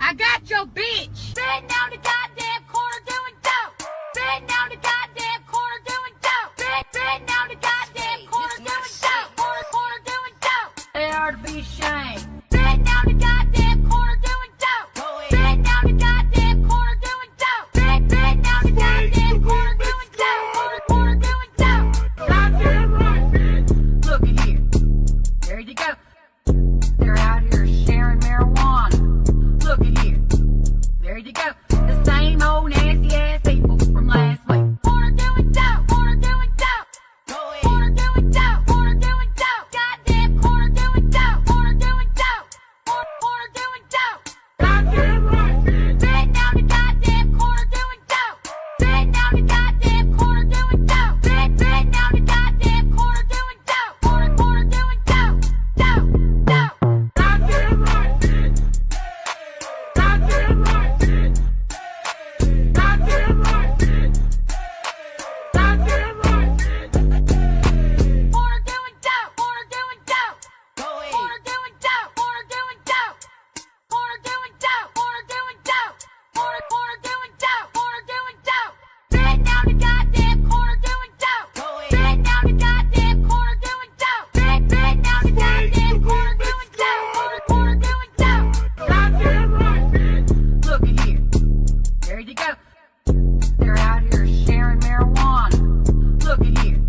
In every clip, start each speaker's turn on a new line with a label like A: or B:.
A: I got your bitch. Sitting on the goddamn corner doing dope. Sitting on the goddamn corner doing dope. Sitting on the goddamn corner doing dope. Corner doing dope. They are to be ashamed. Sitting on the goddamn corner doing dope. Sitting on the goddamn corner doing dope. Sitting on the goddamn corner doing dope. Corner doing dope. Goddamn right, bitch. Look at here. There you go. They're out here sharing marijuana. Look at here. There you go. The same old nasty ass people from last week. Corner doing dope. Corner doing dope. Corner doing dope. Corner doing dope. Goddamn corner doing dope. Corner doing dope. Corner doing dope. Goddamn right, bitch. Sitting on the goddamn corner doing dope. Sitting on the goddamn corner doing dope. Sitting on the goddamn corner doing dope. Corner doing dope. Dope. Dope. Goddamn right, bitch. Goddamn right, bitch. Goddamn right, bitch. Goddamn right, bitch. Corner doing dope. Corner doing dope. Corner doing dope. Corner doing dope. Corner doing dope. Corner doing dope. Corner doing dope. Corner doing dope. Sitting on the goddamn corner doing dope. Sitting on the goddamn corner doing dope. Sitting on the goddamn corner doing dope. Corner doing dope. Goddamn right, bitch. Look at here. There you go. They're out here sharing marijuana. Look at here.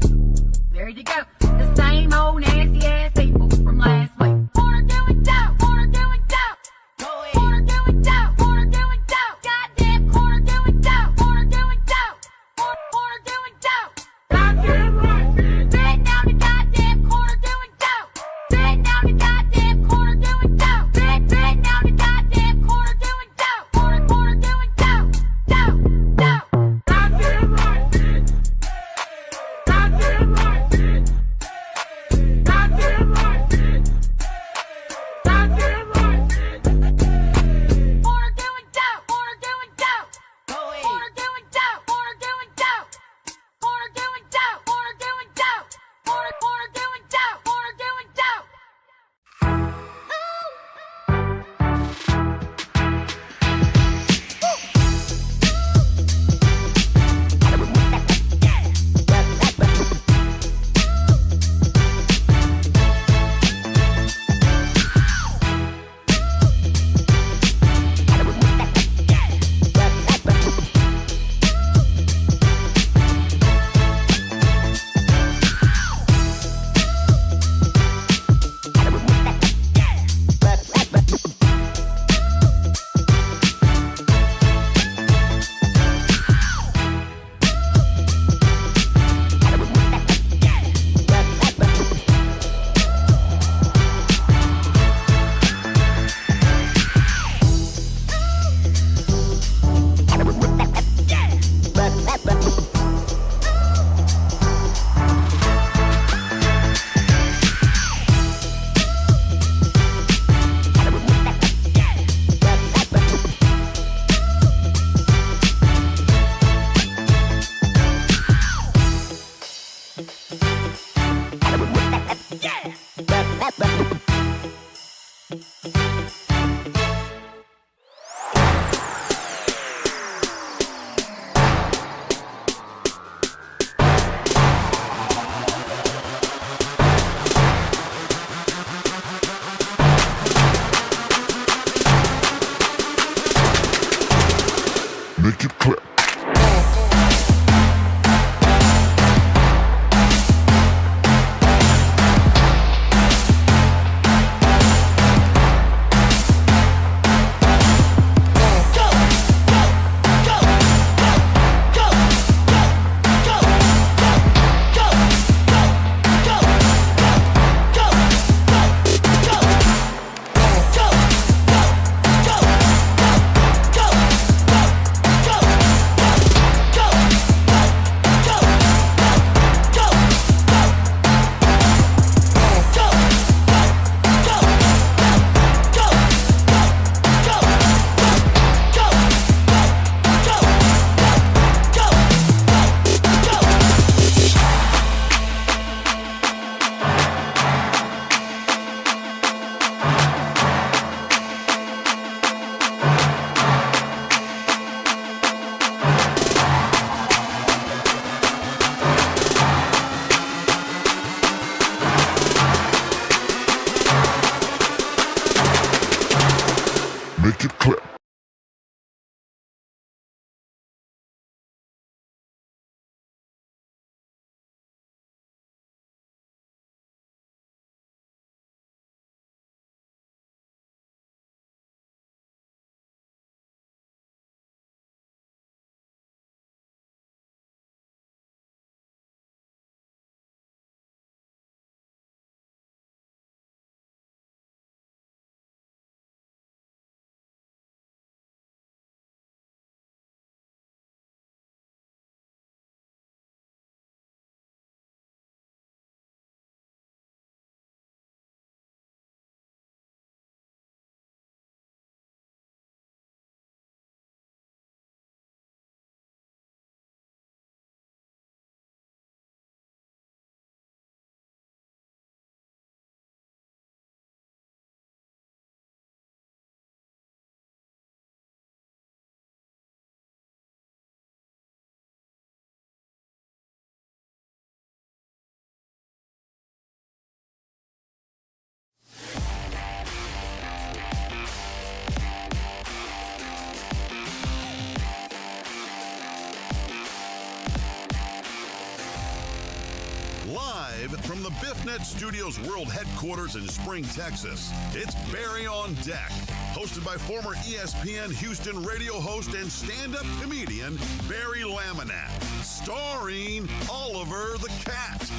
A: There you go. The same old nasty ass people from last week. Corner doing dope. Corner doing dope. Corner doing dope. Corner doing dope. Goddamn corner doing dope. Corner doing dope. Corner doing dope. Goddamn right, bitch. Sitting on the goddamn corner doing dope. Sitting on the goddamn corner doing dope. Sitting on the goddamn corner doing dope. Corner doing dope. Dope. Dope. Goddamn right, bitch. Goddamn right, bitch. Goddamn right, bitch. Goddamn right, bitch. Corner doing dope. Corner doing dope. Corner doing dope. Corner doing dope. Corner doing dope. Corner doing dope. Corner doing dope. Corner doing dope.
B: Make it clap.
C: Go!
B: Make it clap.
C: Live from the BiffNet Studios World Headquarters in Spring, Texas, it's Barry on Deck, hosted by former ESPN Houston radio host and stand-up comedian Barry Laminack, starring Oliver the Cat.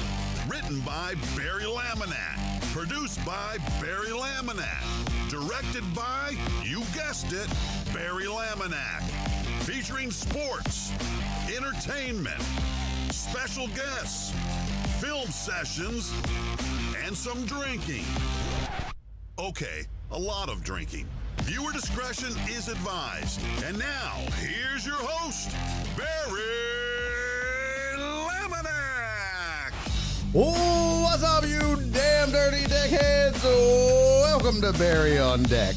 C: Written by Barry Laminack, produced by Barry Laminack, directed by, you guessed it, Barry Laminack, featuring sports, entertainment, special guests, film sessions, and some drinking. Okay, a lot of drinking. Viewer discretion is advised. And now, here's your host, Barry Laminack.
D: Oh, what's up, you damn dirty deckheads? Welcome to Barry on Deck.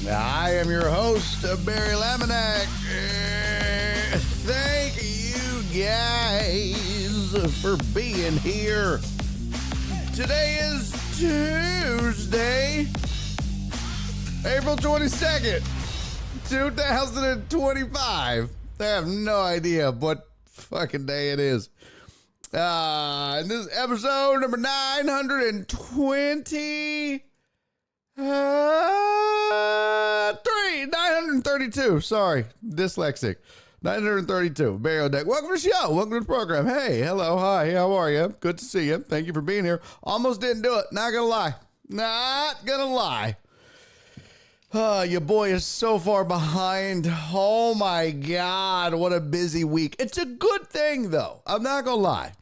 D: I am your host, Barry Laminack. Thank you guys for being here. Today is Tuesday, April 22nd, 2025. I have no idea what fucking day it is. And this is episode number 932. Sorry, dyslexic. 932. Barry on Deck. Welcome to the show. Welcome to the program. Hey, hello, hi, how are you? Good to see you. Thank you for being here. Almost didn't do it. Not gonna lie. Not gonna lie. Your boy is so far behind. Oh my God, what a busy week. It's a good thing though. I'm not gonna lie.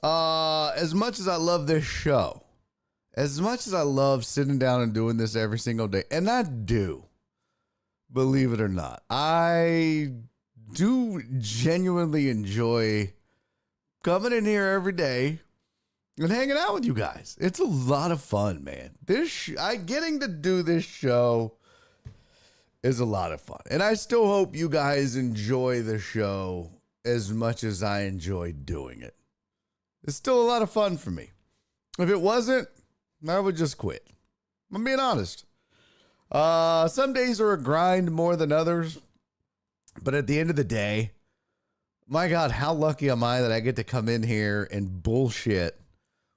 D: As much as I love this show, as much as I love sitting down and doing this every single day, and I do, believe it or not, I do genuinely enjoy coming in here every day and hanging out with you guys. It's a lot of fun, man. Getting to do this show is a lot of fun. And I still hope you guys enjoy the show as much as I enjoy doing it. It's still a lot of fun for me. If it wasn't, I would just quit. I'm being honest. Some days are a grind more than others. But at the end of the day, my God, how lucky am I that I get to come in here and bullshit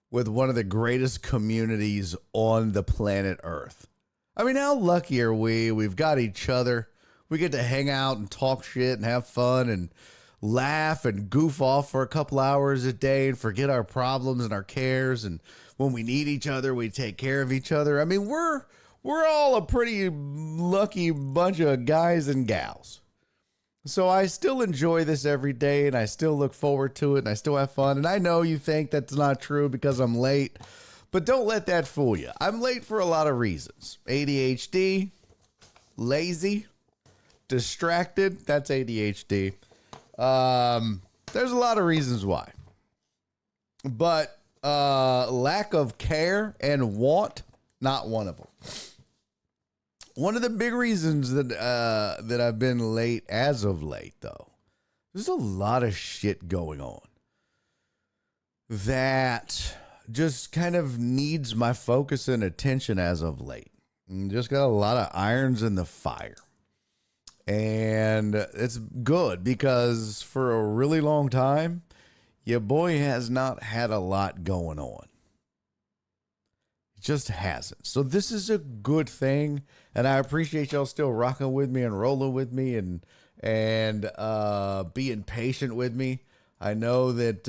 D: with one of the greatest communities on the planet Earth. I mean, how lucky are we? We've got each other. We get to hang out and talk shit and have fun and laugh and goof off for a couple hours a day and forget our problems and our cares. And when we need each other, we take care of each other. I mean, we're all a pretty lucky bunch of guys and gals. So I still enjoy this every day, and I still look forward to it, and I still have fun. And I know you think that's not true because I'm late, but don't let that fool you. I'm late for a lot of reasons. ADHD, lazy, distracted. That's ADHD. There's a lot of reasons why. But lack of care and want, not one of them. One of the big reasons that I've been late as of late, though, there's a lot of shit going on that just kind of needs my focus and attention as of late. Just got a lot of irons in the fire. And it's good because for a really long time, your boy has not had a lot going on. It just hasn't. So this is a good thing. And I appreciate y'all still rocking with me and rolling with me and being patient with me. I know that,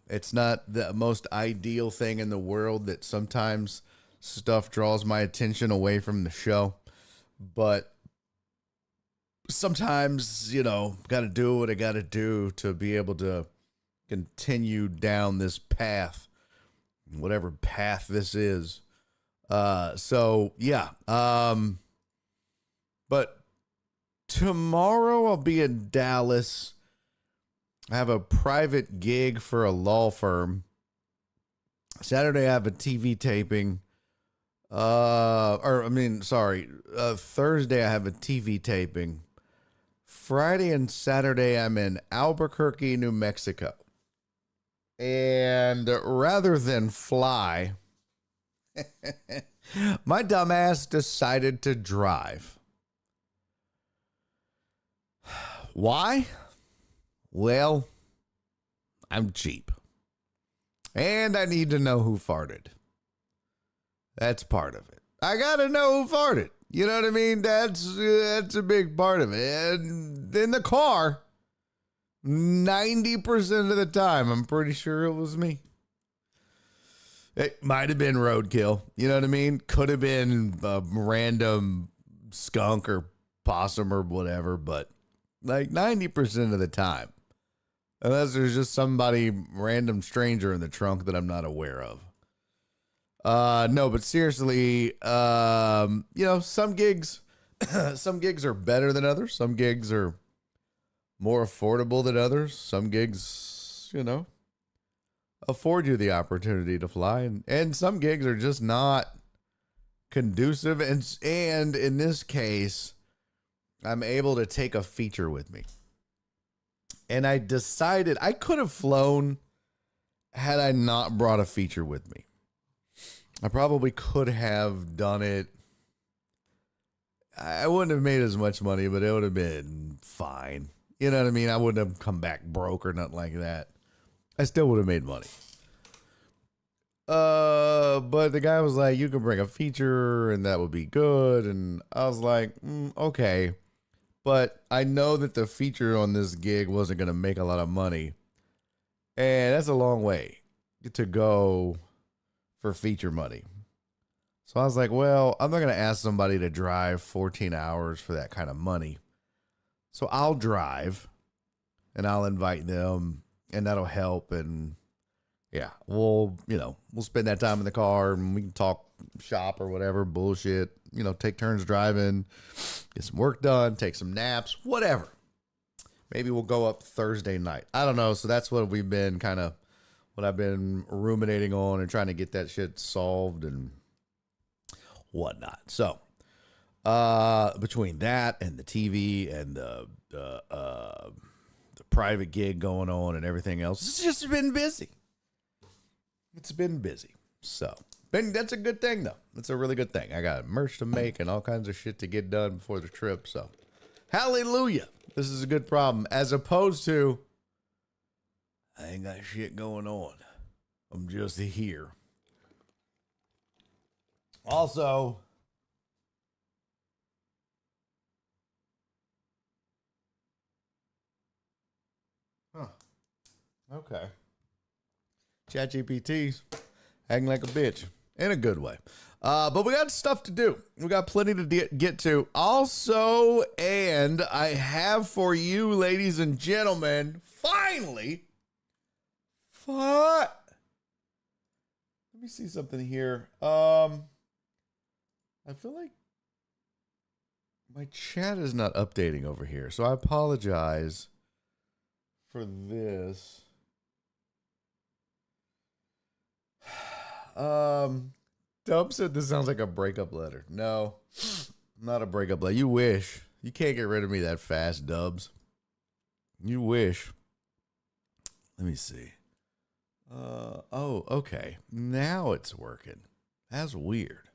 D: it's not the most ideal thing in the world that sometimes stuff draws my attention away from the show. But sometimes, got to do what I got to do to be able to continue down this path, whatever path this is. But tomorrow I'll be in Dallas. I have a private gig for a law firm. Saturday I have a TV taping. Thursday I have a TV taping. Friday and Saturday I'm in Albuquerque, New Mexico. And rather than fly, my dumbass decided to drive. Why? Well, I'm cheap. And I need to know who farted. That's part of it. I got to know who farted. You know what I mean? That's a big part of it. And in the car, 90% of the time, I'm pretty sure it was me. It might have been roadkill. You know what I mean? Could have been a random skunk or possum or whatever, but like 90% of the time. Unless there's just somebody random stranger in the trunk that I'm not aware of. No, but seriously, some gigs are better than others. Some gigs are more affordable than others. Some gigs, afford you the opportunity to fly. And some gigs are just not conducive. And in this case, I'm able to take a feature with me. And I decided I could have flown had I not brought a feature with me. I probably could have done it. I wouldn't have made as much money, but it would have been fine. You know what I mean? I wouldn't have come back broke or nothing like that. I still would have made money. But the guy was like, you can bring a feature and that would be good. And I was like, okay. But I know that the feature on this gig wasn't going to make a lot of money. And that's a long way to go for feature money. So I was like, well, I'm not going to ask somebody to drive 14 hours for that kind of money. So I'll drive and I'll invite them and that'll help. And yeah, we'll spend that time in the car and we can talk shop or whatever bullshit, take turns driving, get some work done, take some naps, whatever. Maybe we'll go up Thursday night. I don't know. So that's what we've been what I've been ruminating on and trying to get that shit solved and whatnot. So, between that and the TV and the private gig going on and everything else, it's just been busy. It's been busy. So, that's a good thing though. That's a really good thing. I got merch to make and all kinds of shit to get done before the trip. So, hallelujah. This is a good problem as opposed to I ain't got shit going on. I'm just here. Also, okay. ChatGPT's acting like a bitch in a good way. But we got stuff to do. We got plenty to get to. Also, and I have for you, ladies and gentlemen, finally, let me see something here. I feel like my chat is not updating over here, so I apologize for this. Dub said this sounds like a breakup letter. No, not a breakup letter. You wish. You can't get rid of me that fast, Dubs. You wish. Let me see. Oh, okay. Now it's working. That's weird.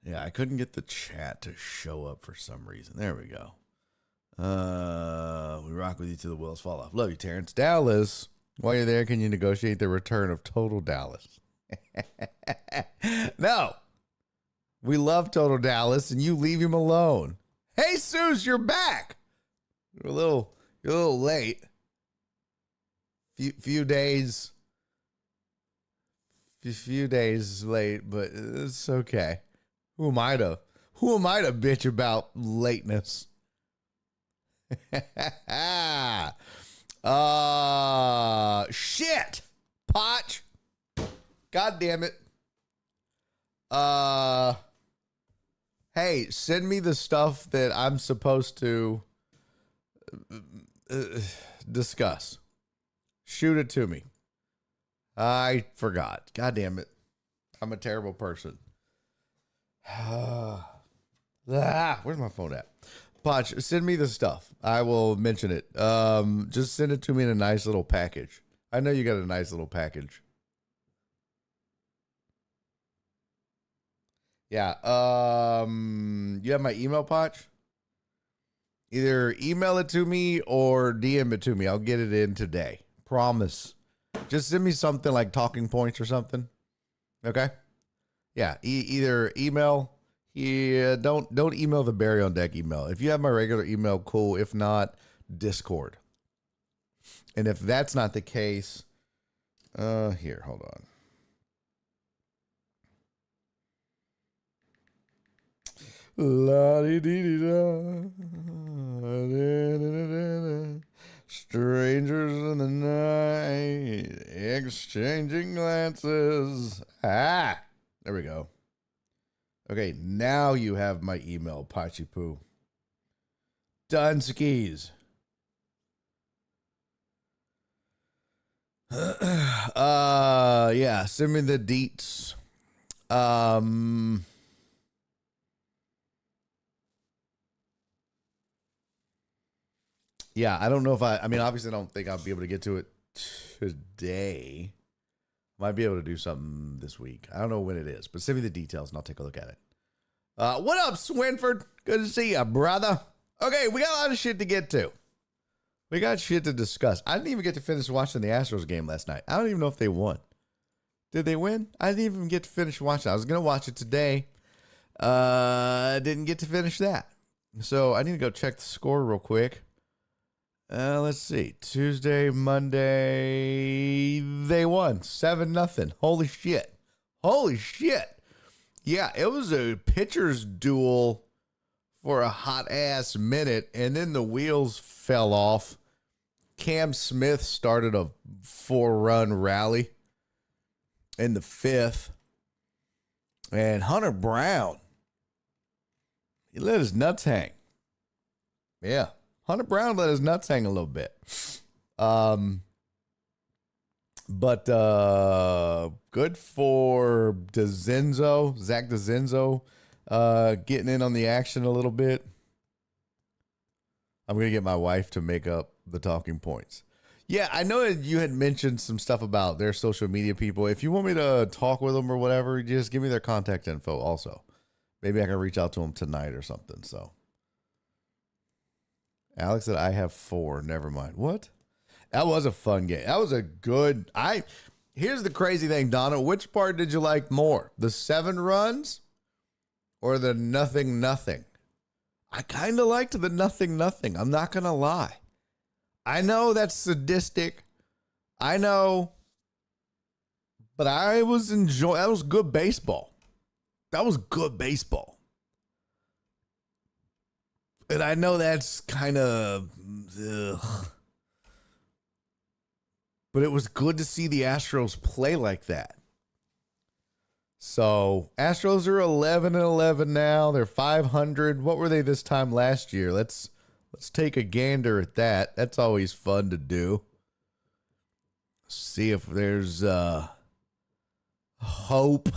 D: Yeah, I couldn't get the chat to show up for some reason. There we go. We rock with you till the wheels fall off. Love you, Terrence. Dallas, while you're there, can you negotiate the return of Total Dallas? No. We love Total Dallas, and you leave him alone. Hey, Suze, you're back. You're a little late. Few days late, but it's okay. Who am I to bitch about lateness? Shit. Potch. God damn it. Hey, send me the stuff that I'm supposed to discuss. Shoot it to me. I forgot. God damn it. I'm a terrible person. Where's my phone at? Potch, send me the stuff. I will mention it. Just send it to me in a nice little package. I know you got a nice little package. Yeah. You have my email, Potch? Either email it to me or DM it to me. I'll get it in today. Promise. Just send me something like talking points or something. Okay? Yeah. Either email. Yeah, don't email the Barry on Deck email. If you have my regular email, cool. If not, Discord. And if that's not the case, here, hold on. La-dee-dee-dee-da. Strangers in the night, exchanging glances. There we go. Okay, now you have my email, Pachi Poo. Done skis. Yeah, send me the deets. Yeah, I don't know if I mean, obviously I don't think I'll be able to get to it today. Might be able to do something this week. I don't know when it is, but send me the details and I'll take a look at it. What up, Swinford? Good to see you, brother. Okay, we got a lot of shit to get to. We got shit to discuss. I didn't even get to finish watching the Astros game last night. I don't even know if they won. Did they win? I didn't even get to finish watching. I was going to watch it today. Didn't get to finish that. So I need to go check the score real quick. Let's see. Tuesday, Monday, they won 7-0. Holy shit. Holy shit. Yeah, it was a pitcher's duel for a hot ass minute, and then the wheels fell off. Cam Smith started a 4-run rally in the 5th. And Hunter Brown, he let his nuts hang. Yeah. Hunter Brown let his nuts hang a little bit. But good for DeZenzo, Zach DeZenzo, getting in on the action a little bit. I'm going to get my wife to make up the talking points. Yeah, I know that you had mentioned some stuff about their social media people. If you want me to talk with them or whatever, just give me their contact info also. Maybe I can reach out to them tonight or something, so. Alex said, I have 4. Never mind. What? That was a fun game. That was a good... Here's the crazy thing, Donna. Which part did you like more? The 7 runs or the nothing? I kind of liked the nothing. I'm not going to lie. I know that's sadistic. I know. But I was enjoying... That was good baseball. And I know that's kind of, but it was good to see the Astros play like that. So Astros are 11-11 now. They're 500. What were they this time last year? Let's take a gander at that. That's always fun to do. See if there's hope.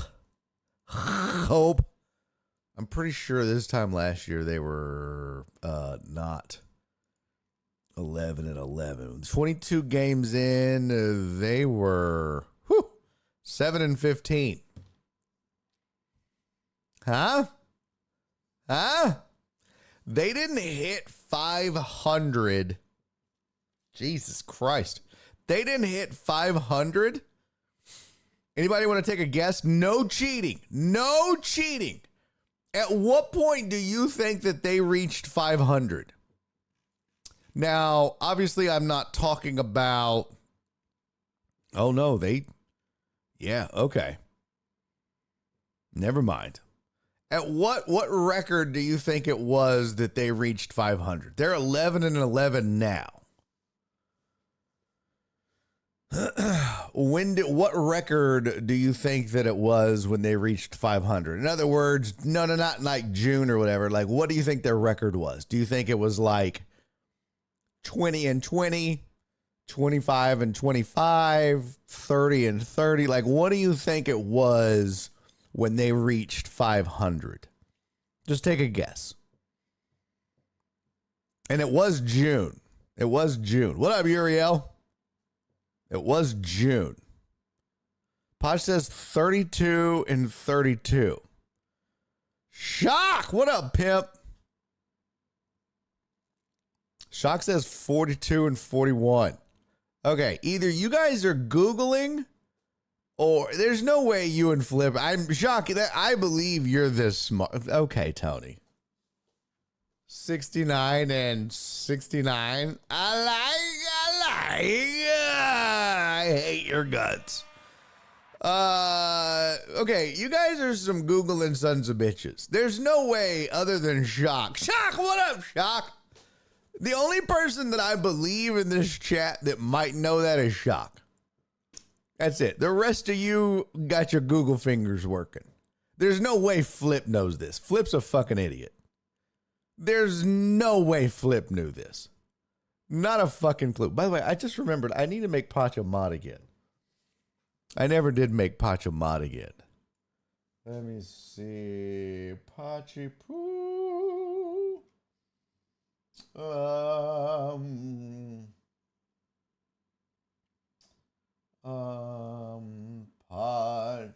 D: I'm pretty sure this time last year they were not 11-11. 22 games in, they were 7-15. Huh? Huh? They didn't hit 500. Jesus Christ. They didn't hit 500. Anybody want to take a guess? No cheating. No cheating. At what point do you think that they reached 500? Now, obviously, I'm not talking about. Oh, no, yeah, okay. Never mind. At what record do you think it was that they reached 500? They're 11-11 now. What record do you think that it was when they reached 500? In other words, no, not like June or whatever. Like, what do you think their record was? Do you think it was like 20-20, 25-25, 30-30? Like, what do you think it was when they reached 500? Just take a guess. And it was June. It was June. What up, Uriel? It was June. Posh says 32-32. Shock! What up, pimp? Shock says 42-41. Okay, either you guys are Googling or there's no way you and Flip. I'm shocked that I believe you're this smart. Okay, Tony. 69-69. I hate your guts. Okay, you guys are some Googling sons of bitches. There's no way other than Shock. Shock, what up, Shock? The only person that I believe in this chat that might know that is Shock. That's it. The rest of you got your Google fingers working. There's no way Flip knows this. Flip's a fucking idiot. There's no way Flip knew this. Not a fucking clue. By the way, I just remembered I need to make Pacha mod again. I never did make Pacha mod again. Let me see. Pachi Poo. Poch.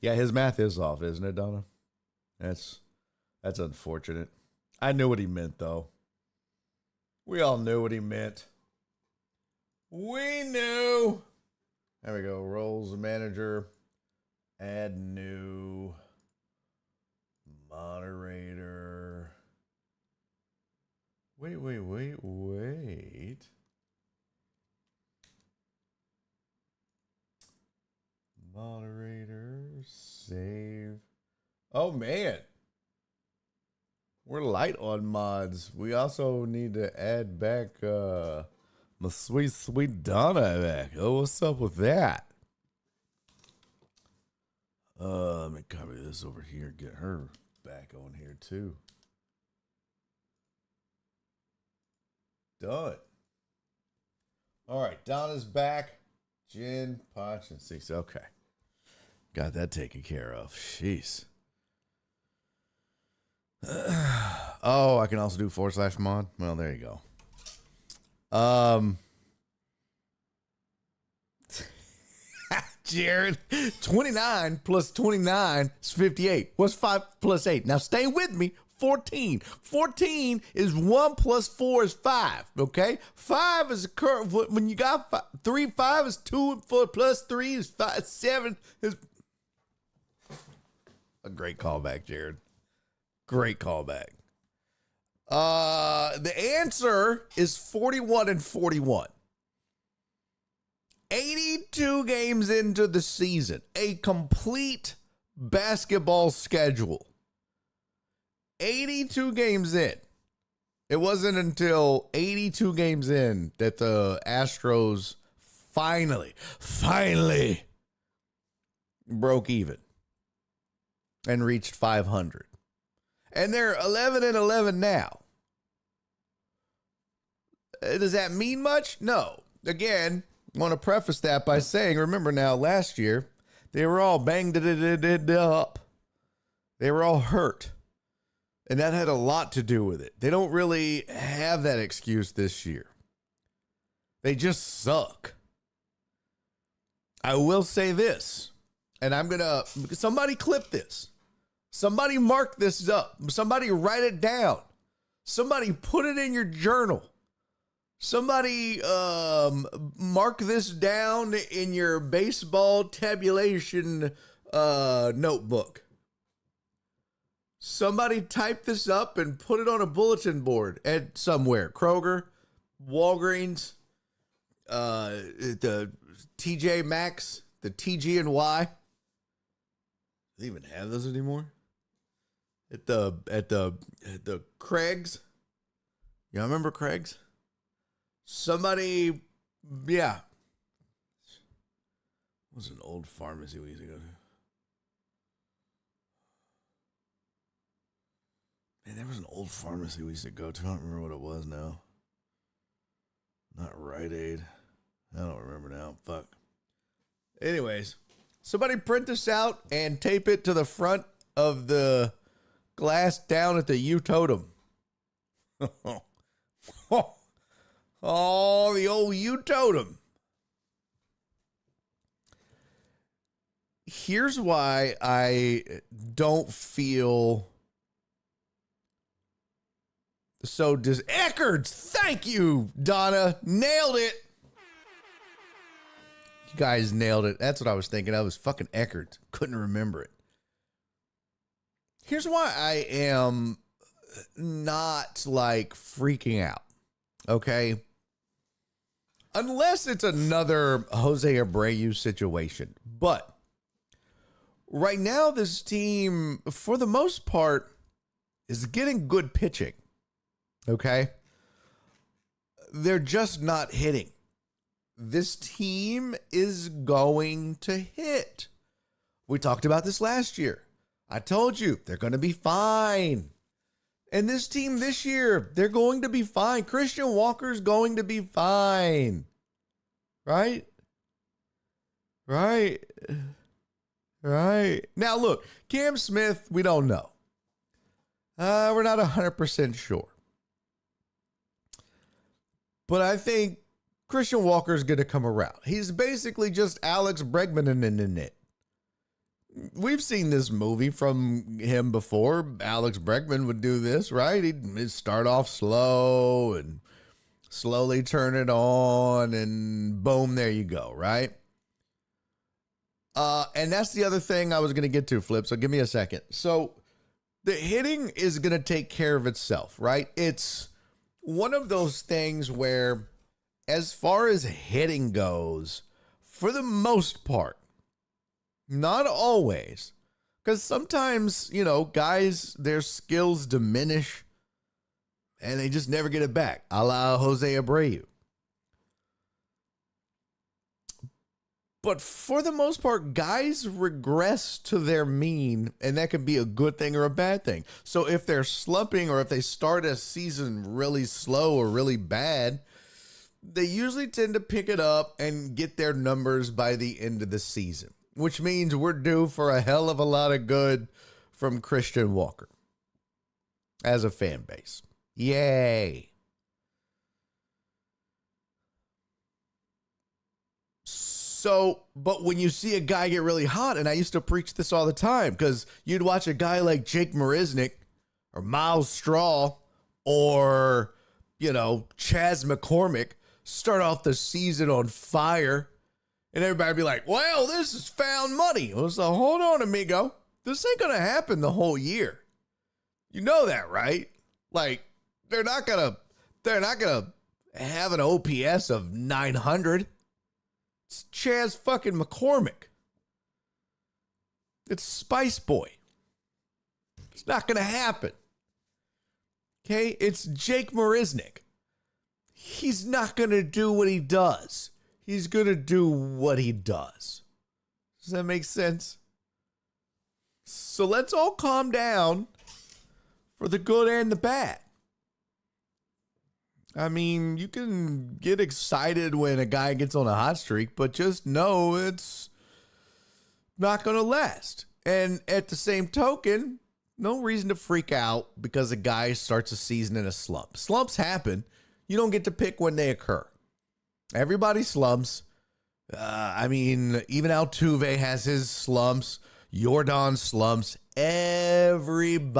D: Yeah, his math is off, isn't it, Donna? That's unfortunate. I knew what he meant, though. We all knew what he meant. We knew. There we go. Roles manager. Add new. Moderator. Wait. Moderator, save. Oh, man. We're light on mods. We also need to add back my sweet Donna back. Oh, what's up with that? Let me copy this over here. Get her back on here, too. Done. All right, Donna's back. Jen, Potch, and Six. Okay. Got that taken care of. Jeez. Oh, I can also do / mod. Well, there you go. Jared, 29 plus 29 is 58. What's 5 plus 8? Now stay with me. 14. 14 is 1 plus 4 is 5. Okay? 5 is a curve. When you got 3, 5 is 2, and 4 plus 3 is 5. 7 is a great callback, Jared. Great callback. The answer is 41-41. 82 games into the season. A complete basketball schedule. 82 games in. It wasn't until 82 games in that the Astros finally broke even and reached 500. And they're 11-11 now. Does that mean much? No. Again, I want to preface that by saying, remember now, last year, they were all banged up. They were all hurt. And that had a lot to do with it. They don't really have that excuse this year. They just suck. I will say this, and somebody clip this. Somebody mark this up. Somebody write it down. Somebody put it in your journal. Somebody mark this down in your baseball tabulation notebook. Somebody type this up and put it on a bulletin board at somewhere. Kroger, Walgreens, the TJ Maxx, the TG and Y. Do they even have those anymore? At the Craig's. You remember Craig's? Somebody, yeah. It was an old pharmacy we used to go to. Man, there was an old pharmacy we used to go to. I don't remember what it was now. Not Rite Aid. I don't remember now. Fuck. Anyways, somebody print this out and tape it to the front of the glass down at the U Totem. Oh, the old U Totem. Here's why I don't feel so Eckharts. Thank you, Donna. Nailed it. You guys nailed it. That's what I was thinking. I was fucking Eckharts. Couldn't remember it. Here's why I am not like freaking out. Okay. Unless it's another Jose Abreu situation. But right now, this team, for the most part, is getting good pitching. Okay. They're just not hitting. This team is going to hit. We talked about this last year. I told you they're going to be fine. And this team this year, they're going to be fine. Christian Walker's going to be fine. Right? Right. Right. Now, look, Cam Smith, we don't know. We're not 100% sure. But I think Christian Walker's going to come around. He's basically just Alex Bregman in it. We've seen this movie from him before. Alex Bregman would do this, right? He'd start off slow and slowly turn it on and boom, there you go, right? And that's the other thing I was going to get to, Flip, so give me a second. So the hitting is going to take care of itself, right? It's one of those things where, as far as hitting goes, for the most part, not always, because sometimes, you know, guys, their skills diminish and they just never get it back, a la Jose Abreu. But for the most part, guys regress to their mean, and that can be a good thing or a bad thing. So if they're slumping or if they start a season really slow or really bad, they usually tend to pick it up and get their numbers by the end of the season, which means we're due for a hell of a lot of good from Christian Walker as a fan base. Yay. So, but when you see a guy get really hot, and I used to preach this all the time, because you'd watch a guy like Jake Marisnick or Miles Straw or, you know, Chas McCormick start off the season on fire, and everybody be like, well, this is found money. Well, so hold on, amigo. This ain't going to happen the whole year. You know that, right? Like, they're not going to have an OPS of 900. It's Chas fucking McCormick. It's Spice Boy. It's not going to happen. Okay? It's Jake Marisnick. He's not going to do what he does. He's going to do what he does. Does that make sense? So let's all calm down for the good and the bad. I mean, you can get excited when a guy gets on a hot streak, but just know it's not going to last. And at the same token, No reason to freak out because a guy starts a season in a slump. Slumps happen. You don't get to pick when they occur. Everybody slumps. Even Altuve has his slumps. Jordan slumps. Everybody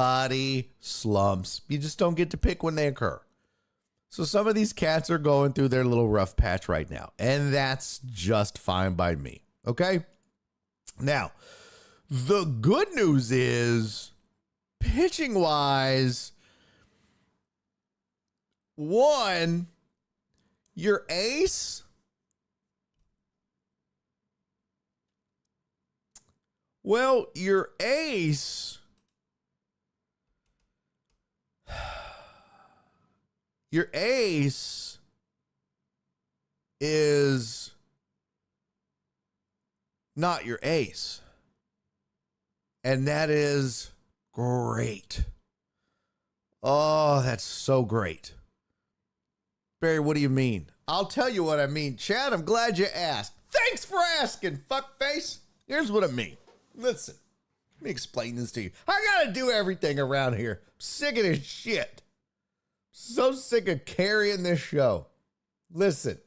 D: slumps. You just don't get to pick when they occur. So some of these cats are going through their little rough patch right now, and that's just fine by me. Okay? Now, the good news is, pitching-wise, one, your ace, well, your ace, your ace is not your ace. And that is great. Oh, that's so great. Barry, what do you mean? I'll tell you what I mean. Chad, I'm glad you asked. Thanks for asking, fuckface. Here's what I mean. Listen, let me explain this to you. I gotta do everything around here. I'm sick of this shit. So sick of carrying this show. Listen.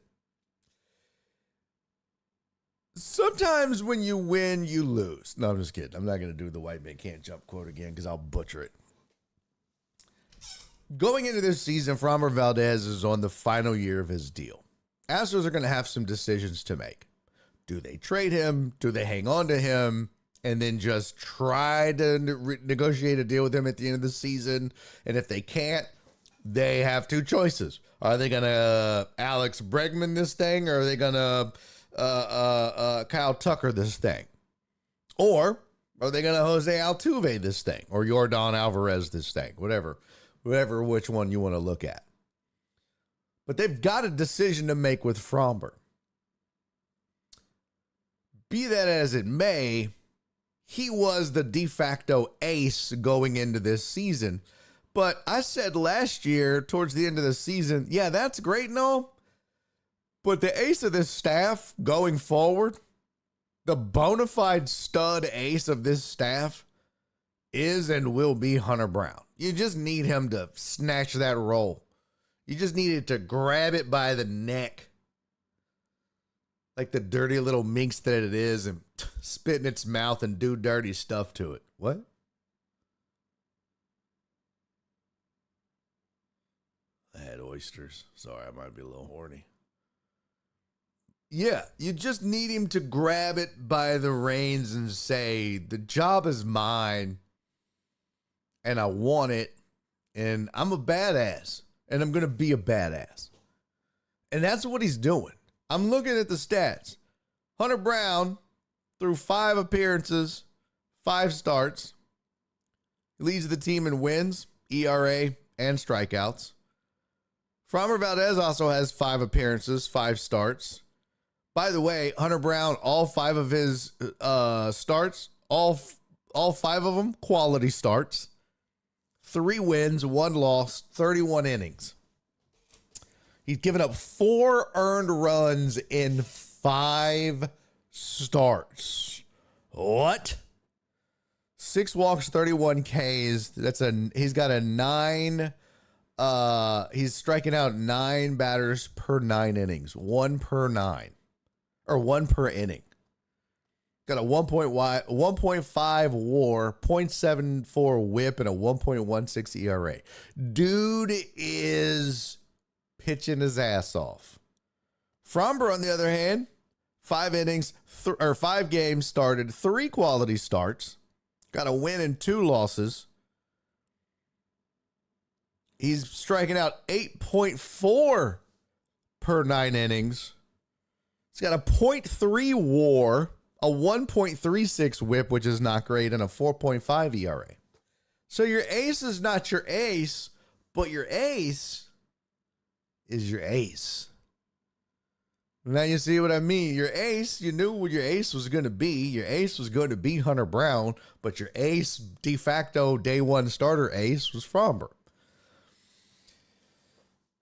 D: Sometimes when you win, you lose. No, I'm just kidding. I'm not going to do the white man can't jump quote again because I'll butcher it. Going into this season, Framber Valdez is on the final year of his deal. Astros are going to have some decisions to make. Do they trade him? Do they hang on to him and then just try to negotiate a deal with him at the end of the season? And if they can't, they have two choices. Are they going to Alex Bregman this thing, or are they going to Kyle Tucker this thing? Or are they going to Jose Altuve this thing, or Jordan Alvarez this thing? Whatever, which one you want to look at. But they've got a decision to make with Framber. Be that as it may, he was the de facto ace going into this season. But I said last year, towards the end of the season, yeah, that's great and all. But the ace of this staff going forward, the bona fide stud ace of this staff, is and will be Hunter Brown. You just need him to snatch that role. You just needed to grab it by the neck, like the dirty little minx that it is, and spit in its mouth and do dirty stuff to it. What? I had oysters. Sorry, I might be a little horny. Yeah, you just need him to grab it by the reins and say, the job is mine, and I want it, and I'm a badass, and I'm going to be a badass. And that's what he's doing. I'm looking at the stats. Hunter Brown, through 5 appearances, 5 starts, leads the team in wins, ERA, and strikeouts. Framber Valdez also has 5 appearances, 5 starts. By the way, Hunter Brown, all 5 of his starts, all 5 of them, quality starts. 3 wins, 1 loss, 31 innings. He's given up 4 earned runs in 5 starts. What? 6 walks, 31 Ks. He's got a 9. He's striking out 9 batters per 9 innings, 1 per 9, or 1 per inning. Got a 1.5 WAR, 0.74 WHIP, and a 1.16 ERA. Dude is pitching his ass off. Framber, on the other hand, 5 innings, 5 games started, 3 quality starts, got a win and 2 losses. He's striking out 8.4 per 9 innings. He's got a 0.3 WAR, a 1.36 WHIP, which is not great, and a 4.5 ERA. So your ace is not your ace, but your ace is your ace. Now you see what I mean. Your ace, you knew what your ace was going to be. Your ace was going to be Hunter Brown, but your ace, de facto day 1 starter ace, was Framber.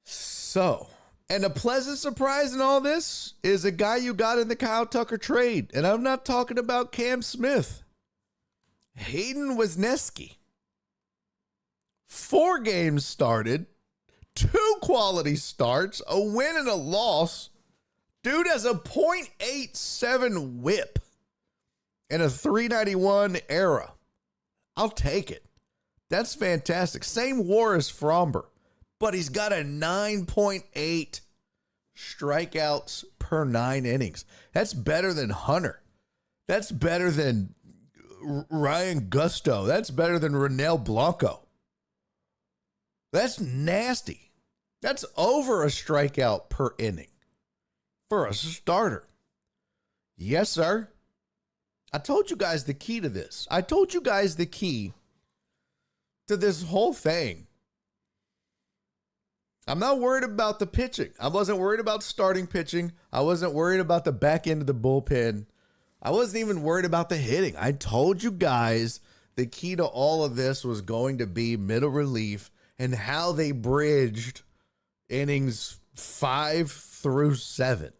D: So, and a pleasant surprise in all this is a guy you got in the Kyle Tucker trade. And I'm not talking about Cam Smith. Hayden Wesneski. 4 games started, 2 quality starts, a win and a loss. Dude has a .87 whip and a 391 era. I'll take it. That's fantastic. Same WAR as Fromber, but he's got a 9.8 strikeouts per 9 innings. That's better than Hunter. That's better than Ryan Gusto. That's better than Renel Blanco. That's nasty. That's over a strikeout per inning for a starter. Yes, sir. I told you guys the key to this. I told you guys the key to this whole thing. I'm not worried about the pitching. I wasn't worried about starting pitching. I wasn't worried about the back end of the bullpen. I wasn't even worried about the hitting. I told you guys the key to all of this was going to be middle relief and how they bridged innings 5 through 7.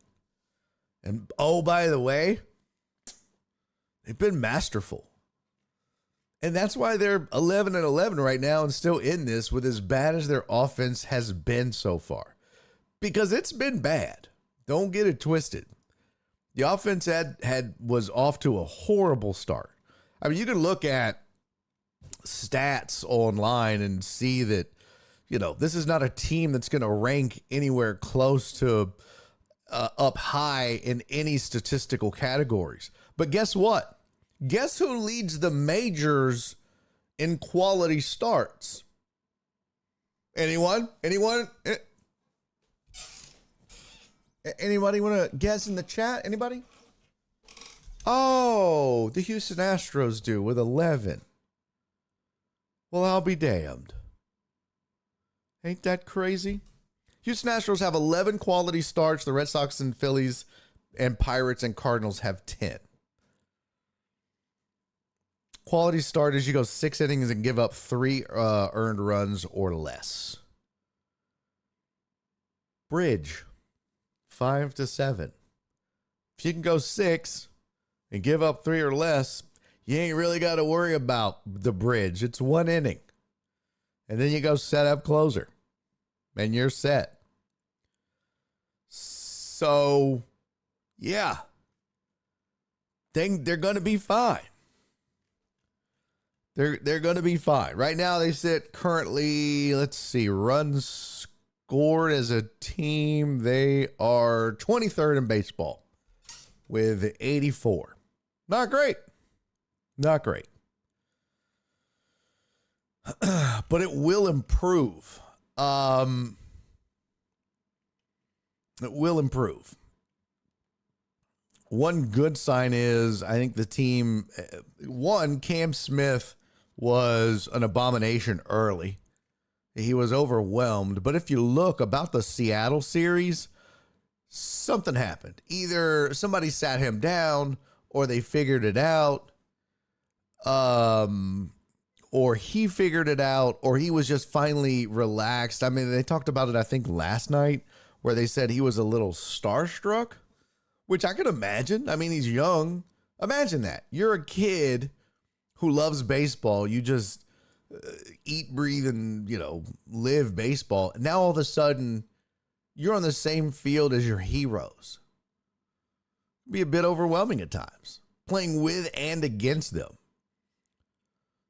D: And oh, by the way, they've been masterful. And that's why they're 11-11 right now and still in this with as bad as their offense has been so far. Because it's been bad. Don't get it twisted. The offense was off to a horrible start. I mean, you can look at stats online and see that, you know, this is not a team that's going to rank anywhere close to up high in any statistical categories. But guess what? Guess who leads the majors in quality starts? Anyone? Anyone? Anybody want to guess in the chat? Anybody? Oh, the Houston Astros do with 11. Well, I'll be damned. Ain't that crazy? Houston Astros have 11 quality starts. The Red Sox and Phillies and Pirates and Cardinals have 10. Quality start is you go 6 innings and give up 3 earned runs or less. Bridge, 5 to 7. If you can go 6 and give up 3 or less, you ain't really got to worry about the bridge. It's 1 inning. And then you go set up closer. And you're set. So, yeah. They're going to be fine. They're going to be fine. Right now they sit currently, let's see, runs scored as a team. They are 23rd in baseball with 84. Not great. Not great. But it will improve. It will improve. One good sign is I think the team, Cam Smith was an abomination early. He was overwhelmed. But if you look about the Seattle series, something happened. Either somebody sat him down or they figured it out. Or he figured it out, or he was just finally relaxed. I mean, they talked about it, I think, last night, where they said he was a little starstruck, which I could imagine. I mean, he's young. Imagine that. You're a kid who loves baseball. You just eat, breathe, and, live baseball. And now all of a sudden, you're on the same field as your heroes. It'd be a bit overwhelming at times, playing with and against them.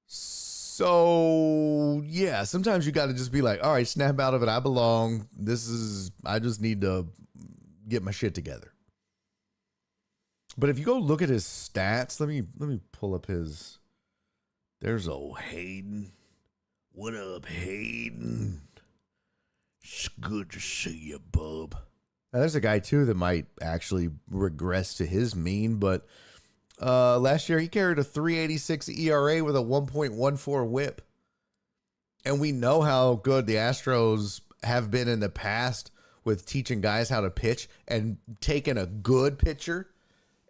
D: So, yeah, sometimes you got to just be like, all right, snap out of it. I belong. I just need to get my shit together. But if you go look at his stats, let me pull up his. There's old Hayden. What up, Hayden? It's good to see you, bub. Now, there's a guy, too, that might actually regress to his mean, but last year he carried a 3.86 ERA with a 1.14 whip. And we know how good the Astros have been in the past with teaching guys how to pitch and taking a good pitcher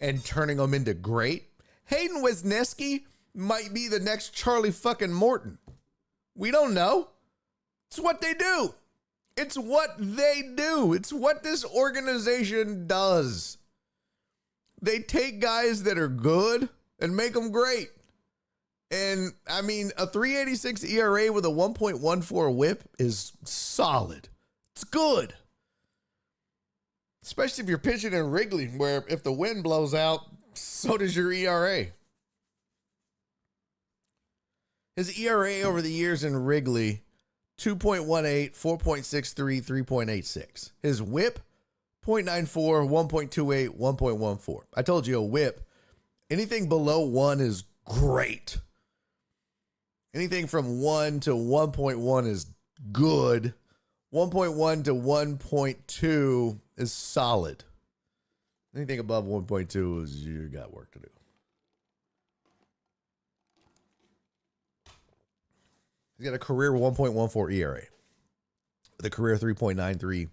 D: and turning them into great. Hayden Wesneski might be the next Charlie fucking Morton. We don't know. It's what they do. It's what they do. It's what this organization does. They take guys that are good and make them great. And I mean, a 3.86 ERA with a 1.14 whip is solid. It's good. Especially if you're pitching in Wrigley, where if the wind blows out, so does your ERA. His ERA over the years in Wrigley, 2.18, 4.63, 3.86. His whip, 0.94, 1.28, 1.14. I told you a whip, anything below 1 is great. Anything from 1 to 1.1 is good. 1.1 to 1.2 is solid. Anything above 1.2 is you got work to do. He's got a career 1.14 ERA with a career 3.93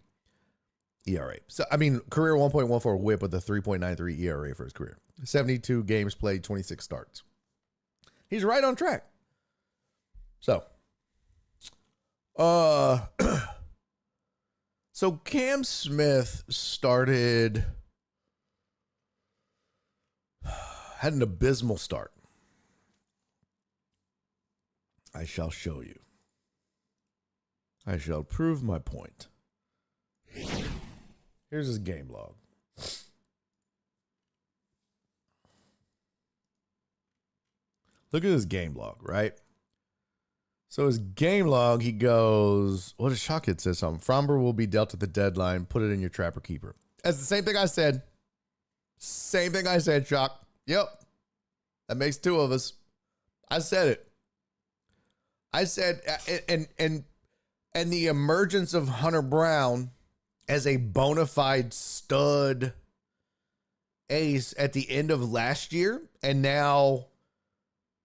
D: ERA. So, I mean, career 1.14 whip with a 3.93 ERA for his career. 72 games played, 26 starts. He's right on track. So, so Cam Smith had an abysmal start. I shall show you. I shall prove my point. Here's his game log. Look at his game log, right? So his game log, he goes, what does Shockhead say something? Framber will be dealt at the deadline. Put it in your trapper keeper. That's the same thing I said. Same thing I said, Shock. Yep. That makes two of us. I said it. I said, and the emergence of Hunter Brown as a bona fide stud ace at the end of last year, and now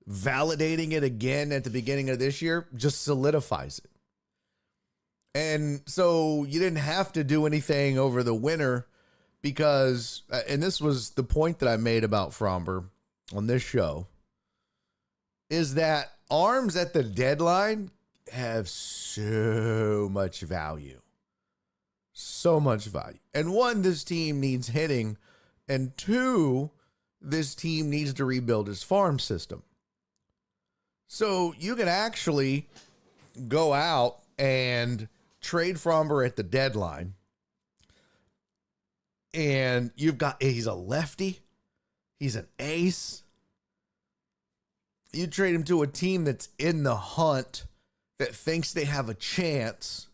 D: validating it again at the beginning of this year, just solidifies it. And so you didn't have to do anything over the winter because, and this was the point that I made about Framber on this show, is that arms at the deadline have so much value. So much value. And one, this team needs hitting. And two, this team needs to rebuild its farm system. So you can actually go out and trade Framber at the deadline. And he's a lefty. He's an ace. You trade him to a team that's in the hunt, that thinks they have a chance.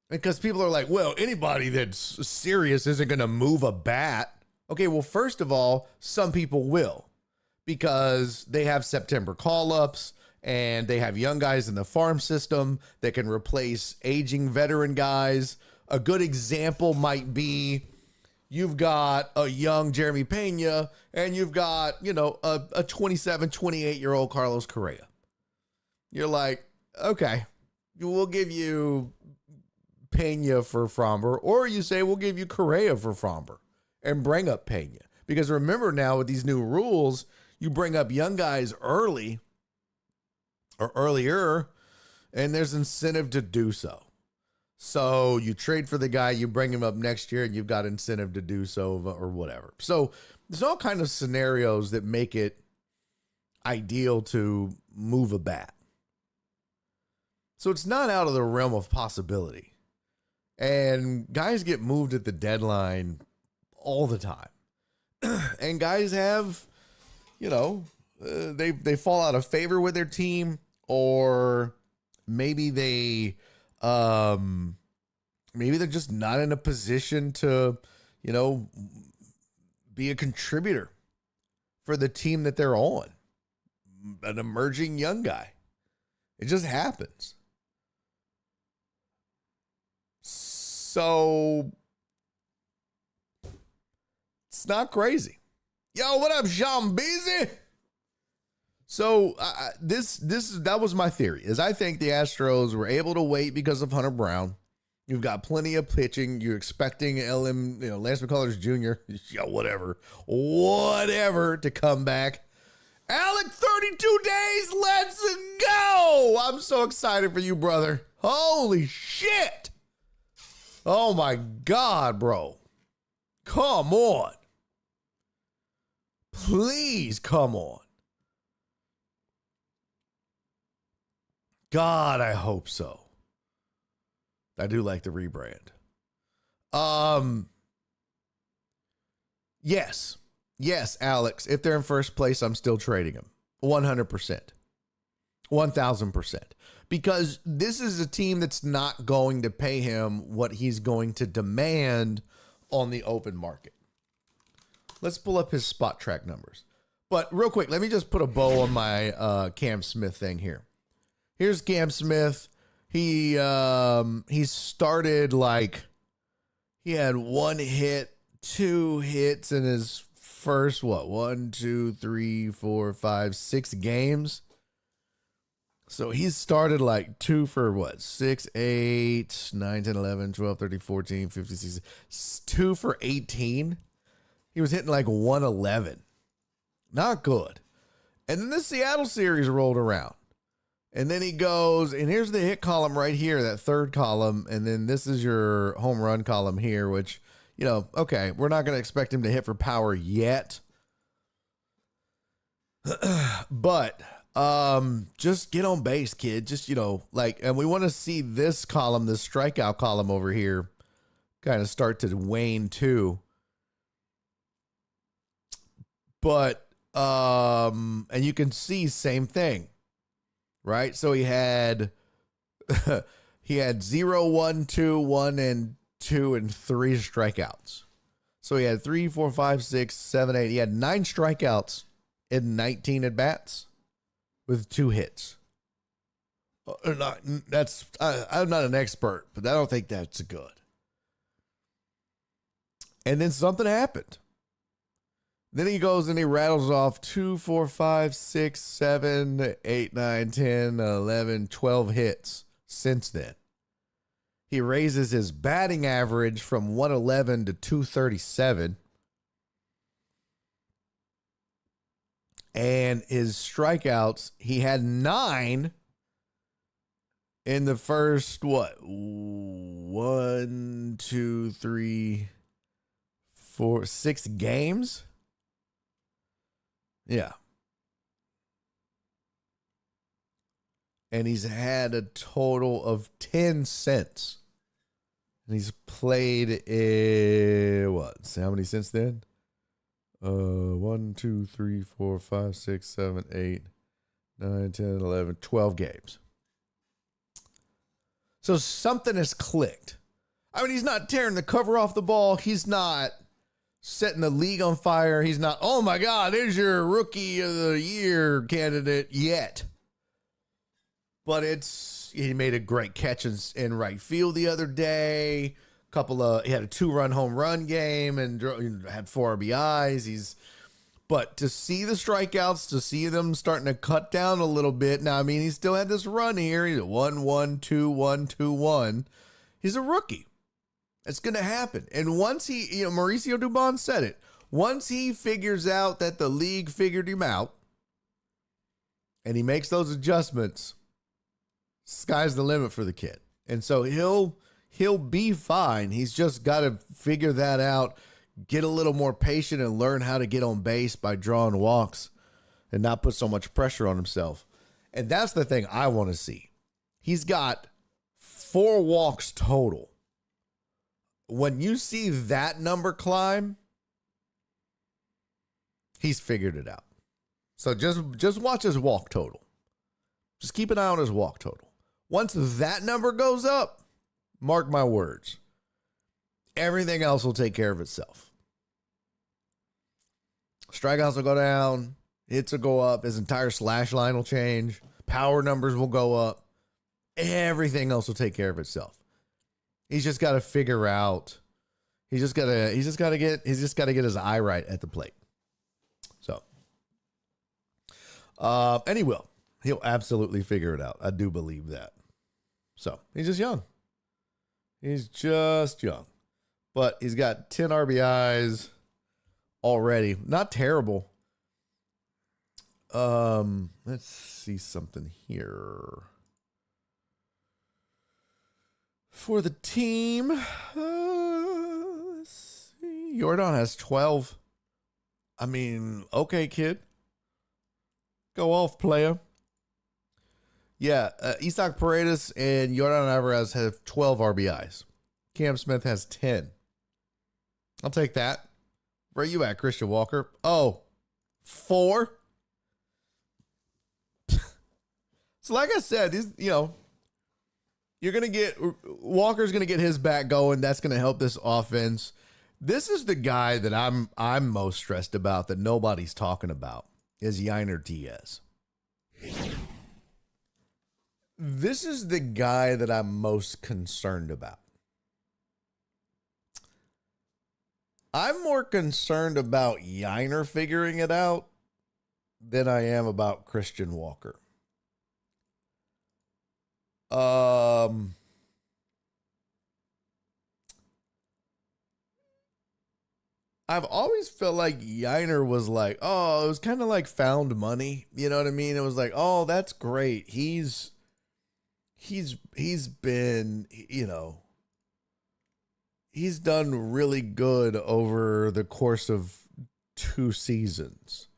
D: Because people are like, well, anybody that's serious isn't going to move a bat. Okay, well, first of all, some people will, because they have September call-ups and they have young guys in the farm system that can replace aging veteran guys. A good example might be you've got a young Jeremy Pena and you've got, a 27, 28-year-old Carlos Correa. You're like, okay, we'll give you Pena for Framber, or you say we'll give you Correa for Framber and bring up Pena. Because remember now with these new rules, you bring up young guys early or earlier, and there's incentive to do so. So you trade for the guy, you bring him up next year, and you've got incentive to do so or whatever. So there's all kind of scenarios that make it ideal to move a bat. So it's not out of the realm of possibility. And guys get moved at the deadline all the time. And guys have, they fall out of favor with their team, or maybe they're just not in a position to, be a contributor for the team that they're on. An emerging young guy. It just happens. So it's not crazy. Yo, what up, Sean Beasy? So that was my theory, is I think the Astros were able to wait because of Hunter Brown. You've got plenty of pitching. You're expecting Lance McCullers Jr., whatever, to come back. Alec, 32 days, let's go. I'm so excited for you, brother. Holy shit. Oh my God, bro. Come on. Please come on. God, I hope so. I do like the rebrand. Yes. Yes, Alex. If they're in first place, I'm still trading them. 100%. 1,000%. Because this is a team that's not going to pay him what he's going to demand on the open market. Let's pull up his spot track numbers. But real quick, let me just put a bow on my Cam Smith thing here. Here's Cam Smith. He started like he had 1 hit, 2 hits in his first 1, 2, 3, 4, 5, 6 games. So he's started like 2 for 6, 8, 9, 10, 11, 12, 13, 14, 15, 16, 2 for 18. He was hitting like 111. Not good. And then the Seattle series rolled around. And then he goes, and here's the hit column right here, that third column. And then this is your home run column here, which, okay, we're not going to expect him to hit for power yet. But just get on base, kid. Just, and we want to see this column, this strikeout column over here, kind of start to wane too. But, and you can see same thing. Right, so he had 0, 1, 2, 1, and 2, and 3 strikeouts. So he had 3, 4, 5, 6, 7, 8. He had 9 strikeouts in 19 at bats with 2 hits. I'm not an expert, but I don't think that's good. And then something happened. Then he goes and he rattles off 2, 4, 5, 6, 7, 8, 9, 10, 11, 12 hits since then. He raises his batting average from 111 to 237. And his strikeouts, he had 9 in the first, 1, 2, 3, 4, 6 games? Yeah. And he's had a total of 10 cents. And he's played how many cents then? 1, 2, 3, 4, 5, 6, 7, 8, 9, 10, 11, 12 games. So something has clicked. I mean, he's not tearing the cover off the ball. He's not setting the league on fire. He's not, oh my God, there's your rookie of the year candidate yet. But he made a great catch in right field the other day. He had a 2-run home run game and had 4 RBIs. But to see the strikeouts, to see them starting to cut down a little bit. Now, I mean, he still had this run here. He's 1-1, 2-1, 2-1. He's a rookie. It's going to happen. And once Mauricio Dubon said it, once he figures out that the league figured him out and he makes those adjustments, sky's the limit for the kid. And so he'll be fine. He's just got to figure that out, get a little more patient and learn how to get on base by drawing walks and not put so much pressure on himself. And that's the thing I want to see. He's got 4 walks total. When you see that number climb, he's figured it out. So just watch his walk total. Just keep an eye on his walk total. Once that number goes up, mark my words, everything else will take care of itself. Strikeouts will go down, hits will go up, his entire slash line will change, power numbers will go up, everything else will take care of itself. He's just got to figure out. He's just got to get his eye right at the plate. So, and he will. He'll absolutely figure it out. I do believe that. So he's just young. He's just young, but he's got 10 RBIs already. Not terrible. Let's see something here. For the team, let's see. Jordan has 12. I mean, okay, kid. Go off, player. Yeah, Isaac Paredes and Yordan Alvarez have 12 RBIs. Cam Smith has 10. I'll take that. Where are you at, Christian Walker? Oh, 4? So like I said, you're going to get, Walker's going to get his bat going. That's going to help this offense. This is the guy that I'm most stressed about that nobody's talking about is Yainer Diaz. This is the guy that I'm most concerned about. I'm more concerned about Yainer figuring it out than I am about Christian Walker. I've always felt like Yainer was like, oh, it was kind of like found money. You know what I mean? It was like, oh, that's great. He's been, he's done really good over the course of 2 seasons.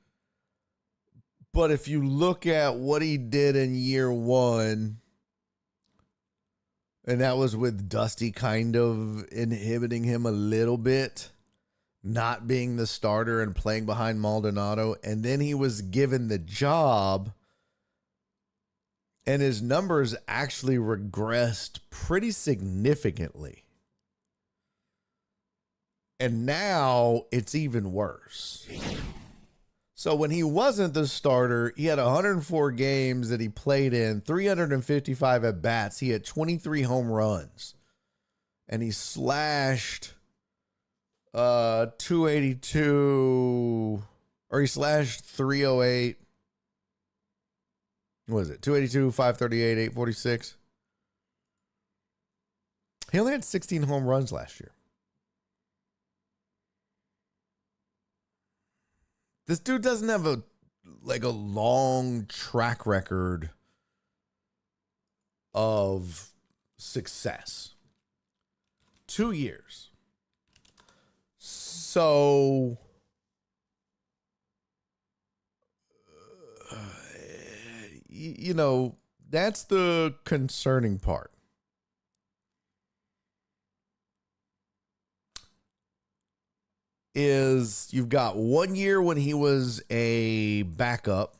D: But if you look at what he did in year 1, and that was with Dusty kind of inhibiting him a little bit, not being the starter and playing behind Maldonado, and then he was given the job, and his numbers actually regressed pretty significantly. And now it's even worse. So when he wasn't the starter, he had 104 games that he played in, 355 at bats. He had 23 home runs, and he slashed 282, or he slashed 308. What was it? 282, 538, 846. He only had 16 home runs last year. This dude doesn't have a long track record of success. 2 years. So that's the concerning part. Is you've got 1 year when he was a backup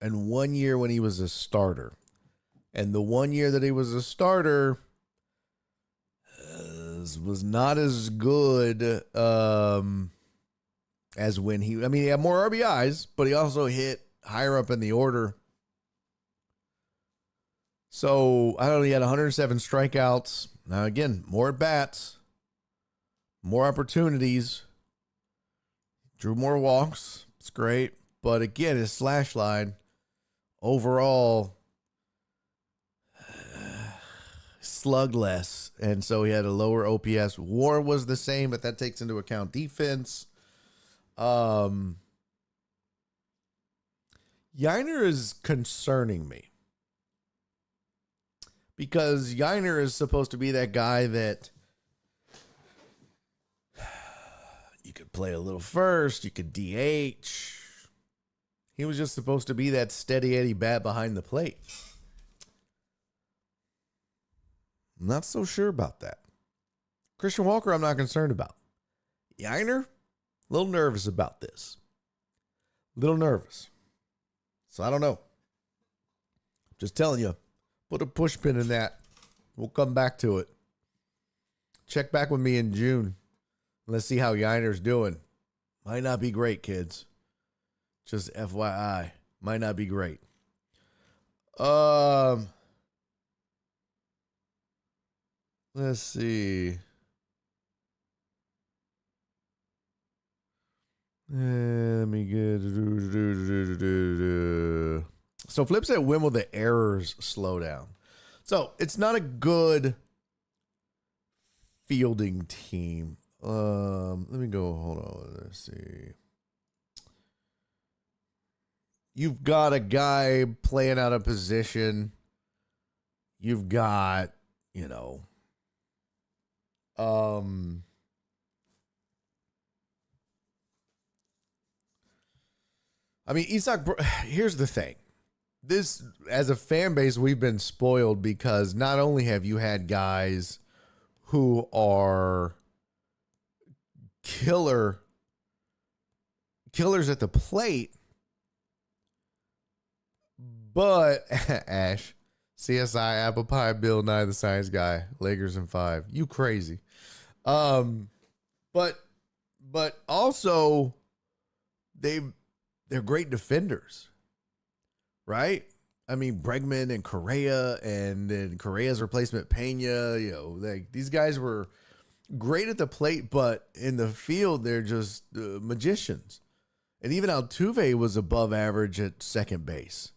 D: and 1 year when he was a starter. And the 1 year that he was a starter was not as good as when he had more RBIs, but he also hit higher up in the order. So, I don't know, he had 107 strikeouts. Now, again, more at bats, more opportunities. Drew more walks. It's great. But again, his slash line overall slugged less. And so he had a lower OPS. WAR was the same, but that takes into account defense. Yainer is concerning me. Because Yainer is supposed to be that guy that you could play a little first, you could DH. He was just supposed to be that steady Eddie bat behind the plate. I'm not so sure about that. Christian Walker, I'm not concerned about. Yainer, a little nervous about this. Little nervous. So I don't know. Just telling you, put a push pin in that. We'll come back to it. Check back with me in June. Let's see how Yainer's doing. Might not be great, kids. Just FYI. Might not be great. Let's see. Let me get. So Flip said, when will the errors slow down? So it's not a good fielding team. Let me go. Hold on. Let's see. You've got a guy playing out of position. You've got, Isaac, here's the thing. this, as a fan base, we've been spoiled because not only have you had guys who are killers at the plate, but Ash, CSI, Apple Pie, Bill Nye the Science Guy, Lakers in 5. You crazy. But also they're great defenders, right? I mean, Bregman and Correa, and then Correa's replacement Pena, like these guys were great at the plate, but in the field, they're just magicians. And even Altuve was above average at second base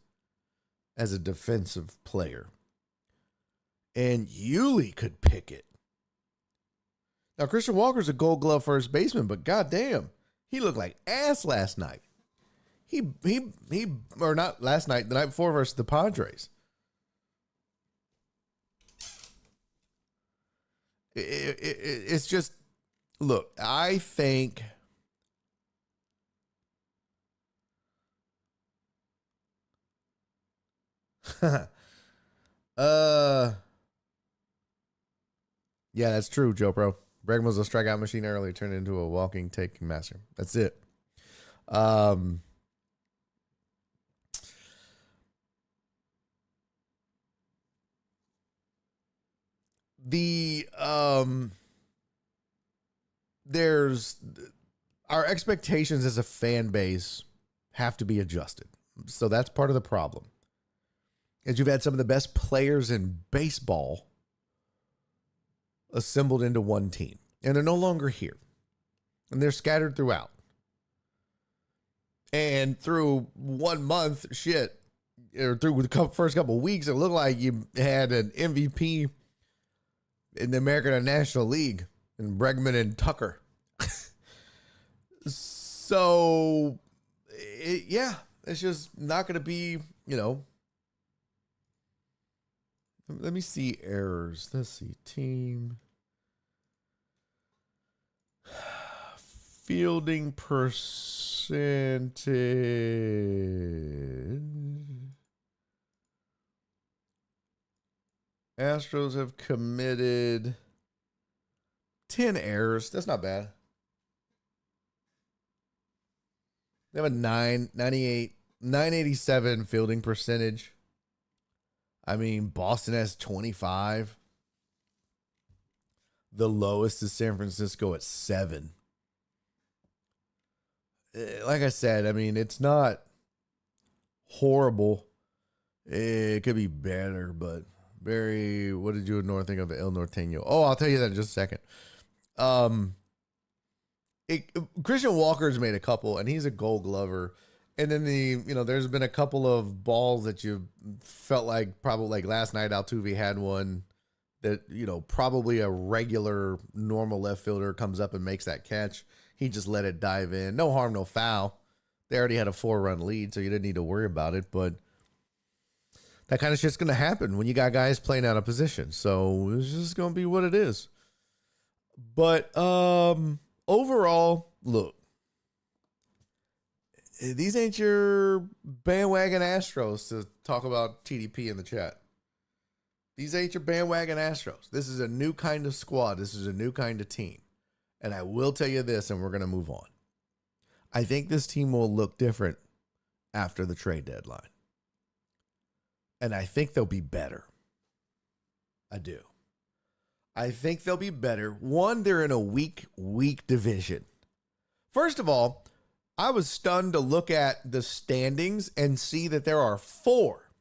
D: as a defensive player. And Yuli could pick it. Now, Christian Walker's a Gold Glove first baseman, but goddamn, he looked like ass last night. He or not last night, the night before versus the Padres. It's just, look, I think yeah, that's true, Joe Pro. Bregman was a strikeout machine earlier, turned into a walking taking master. That's it. There's our expectations as a fan base have to be adjusted. So that's part of the problem. As you've had some of the best players in baseball assembled into one team, and they're no longer here, and they're scattered throughout. And through 1 month, or through the first couple of weeks, it looked like you had an MVP in the American National League in Bregman and Tucker. So, it's just not going to be, Let me see errors. Let's see. Team. Fielding percentage. Astros have committed 10 errors. That's not bad. They have a 987 fielding percentage. I mean, Boston has 25. The lowest is San Francisco at 7. Like I said, I mean, it's not horrible. It could be better, but Barry, what did you and Nor think of El Norteño? Oh, I'll tell you that in just a second. Christian Walker's made a couple, and he's a Gold Glover. And then there's been a couple of balls that you felt like probably like last night, Altuve had one that, probably a regular normal left fielder comes up and makes that catch. He just let it dive in. No harm, no foul. They already had a 4-run lead, so you didn't need to worry about it. But that kind of shit's going to happen when you got guys playing out of position. So it's just going to be what it is. But overall, look. These ain't your bandwagon Astros to talk about TDP in the chat. These ain't your bandwagon Astros. This is a new kind of squad. This is a new kind of team. And I will tell you this, and we're going to move on. I think this team will look different after the trade deadline. And I think they'll be better. I do. I think they'll be better. One, they're in a weak division. First of all, I was stunned to look at the standings and see that there are four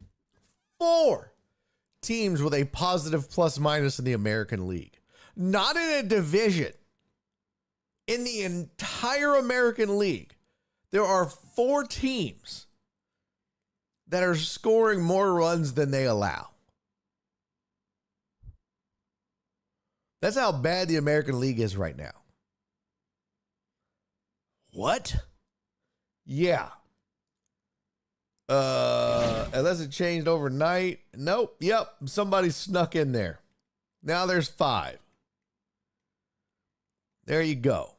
D: teams with a positive plus minus in the American League. Not in a division. In the entire American League, there are 4 teams that are scoring more runs than they allow. That's how bad the American League is right now. What? Yeah. Unless it changed overnight. Nope. Yep. Somebody snuck in there. Now there's 5. There you go.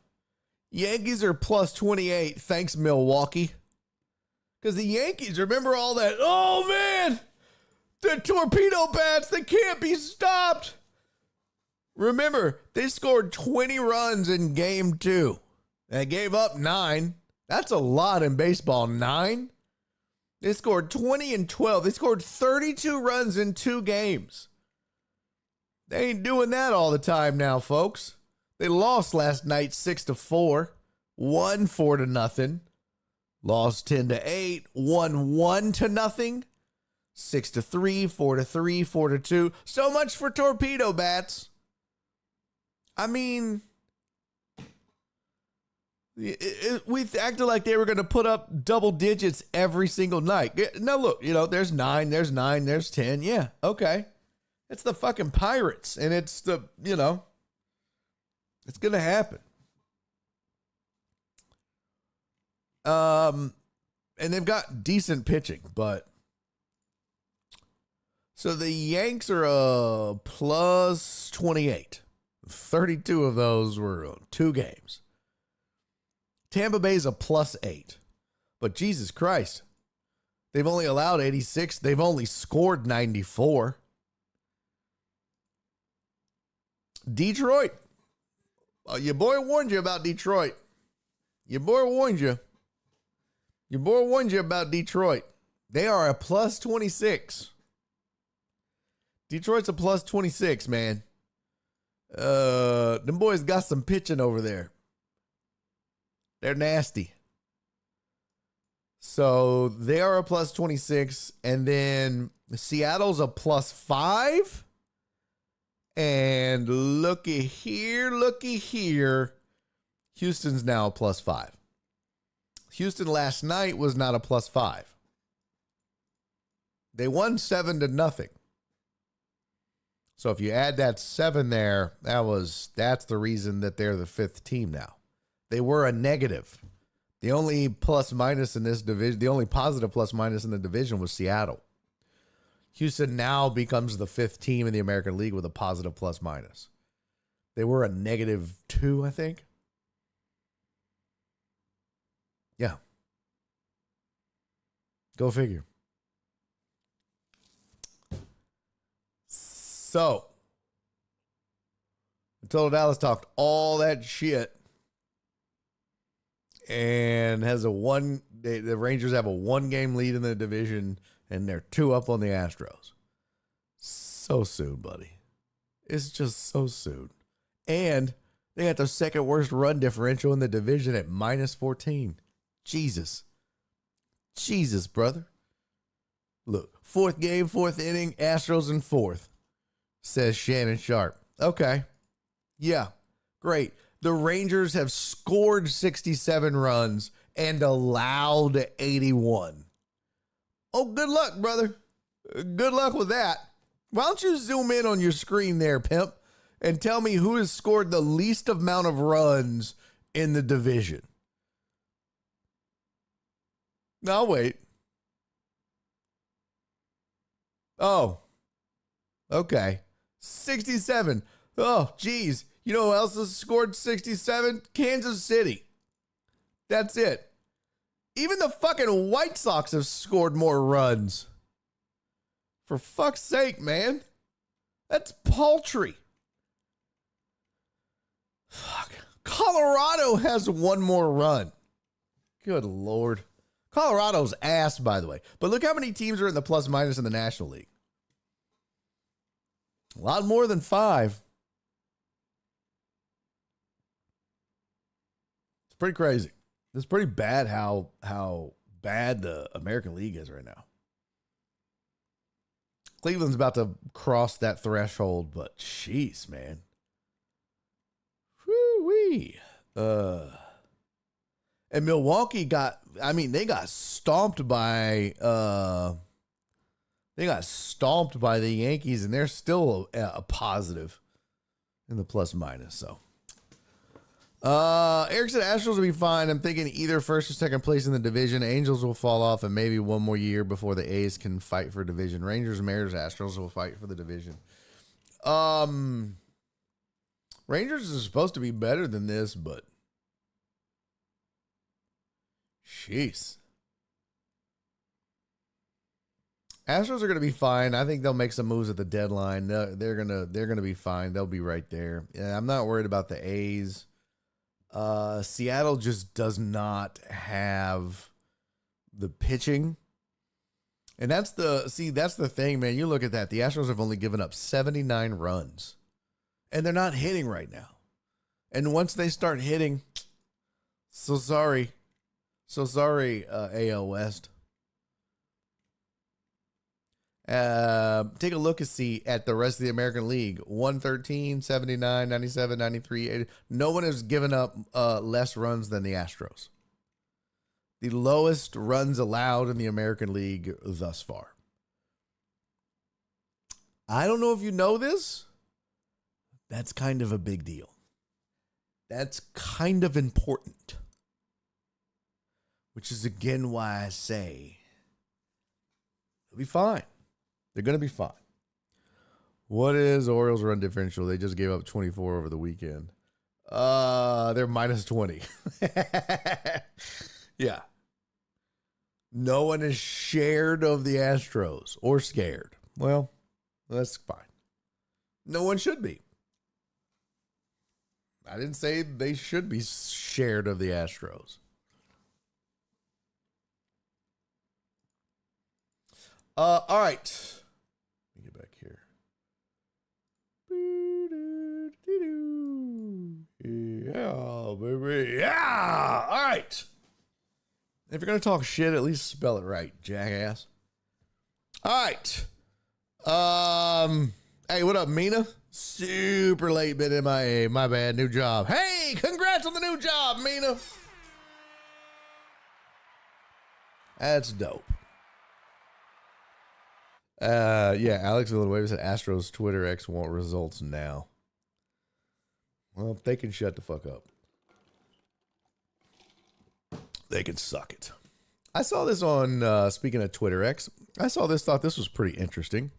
D: Yankees are plus 28. Thanks, Milwaukee. Because the Yankees, remember all that? Oh, man, the torpedo bats, they can't be stopped. Remember, they scored 20 runs in game 2. They gave up 9. That's a lot in baseball, 9. They scored 20 and 12. They scored 32 runs in 2 games. They ain't doing that all the time now, folks. They lost last night 6-4, won 4-0, lost 10-8, won 1-0, 6-3, 4-3, 4-2. So much for torpedo bats. I mean, we acted like they were going to put up double digits every single night. Now, look, there's 9, there's 9, there's 10. Yeah, okay. It's the fucking Pirates, and it's the, it's going to happen. And they've got decent pitching, but so the Yanks are a plus 28. 32 of those were 2 games. Tampa Bay's a plus 8. But Jesus Christ, they've only allowed 86. They've only scored 94. Detroit. Your boy warned you about Detroit. Your boy warned you. Your boy warned you about Detroit. They are a plus 26. Detroit's a plus 26, man. Them boys got some pitching over there. They're nasty. So they are a plus 26. And then Seattle's a plus 5. And looky here. Houston's now a plus 5. Houston last night was not a plus 5. They won 7-0. So if you add that 7 there, that's the reason that they're the 5th team now. They were a negative. The only plus minus in this division, the only positive plus minus in the division was Seattle. Houston now becomes the 5th team in the American League with a positive plus minus. They were a -2, I think. Yeah. Go figure. So, until Dallas talked all that shit and has the Rangers have a 1-game lead in the division and they're 2 up on the Astros. So soon, buddy. It's just so soon. And they got the 2nd worst run differential in the division at -14. Jesus, brother. Look, 4th game, 4th inning, Astros in 4th. Says Shannon Sharp. Okay. Yeah. Great. The Rangers have scored 67 runs and allowed 81. Oh, good luck, brother. Good luck with that. Why don't you zoom in on your screen there, pimp, and tell me who has scored the least amount of runs in the division? No, I'll wait. Oh. Okay. 67. Oh, geez. You know who else has scored 67? Kansas City. That's it. Even the fucking White Sox have scored more runs. For fuck's sake, man. That's paltry. Fuck. Colorado has 1 more run. Good Lord. Colorado's ass, by the way. But look how many teams are in the plus minus in the National League. A lot more than 5. It's pretty crazy. It's pretty bad how bad the American League is right now. Cleveland's about to cross that threshold, but jeez, man. Whoo-wee. And Milwaukee they got stomped by the Yankees, and they're still a positive in the plus minus. So, Eric said Astros will be fine. I'm thinking either 1st or 2nd place in the division. Angels will fall off, and maybe 1 more year before the A's can fight for division. Rangers, Mariners, Astros will fight for the division. Rangers is supposed to be better than this, but jeez. Astros are going to be fine. I think they'll make some moves at the deadline. They're gonna be fine. They'll be right there. Yeah, I'm not worried about the A's. Seattle just does not have the pitching. And that's the thing, man. You look at that. The Astros have only given up 79 runs. And they're not hitting right now. And once they start hitting, so sorry, AL West. Take a look and see at the rest of the American League. 113, 79, 97, 93, 80. No one has given up less runs than the Astros. The lowest runs allowed in the American League thus far. I don't know if you know this. That's kind of a big deal. That's kind of important. Which is again why I say they'll be fine. They're going to be fine. What is Orioles run differential? They just gave up 24 over the weekend. They're minus 20. Yeah. No one is shared of the Astros or scared. Well, that's fine. No one should be. I didn't say they should be shared of the Astros. All right. Let me get back here. Yeah, baby. Yeah. All right. If you're going to talk shit, at least spell it right, jackass. All right. Hey, what up, Mina? Super late bit MIA. My bad. New job. Hey, congrats on the new job, Mina. That's dope. Yeah, Alex Villanueva said Astros Twitter X want results now. Well, they can shut the fuck up. They can suck it. I saw this on, speaking of Twitter X, I saw this, thought this was pretty interesting.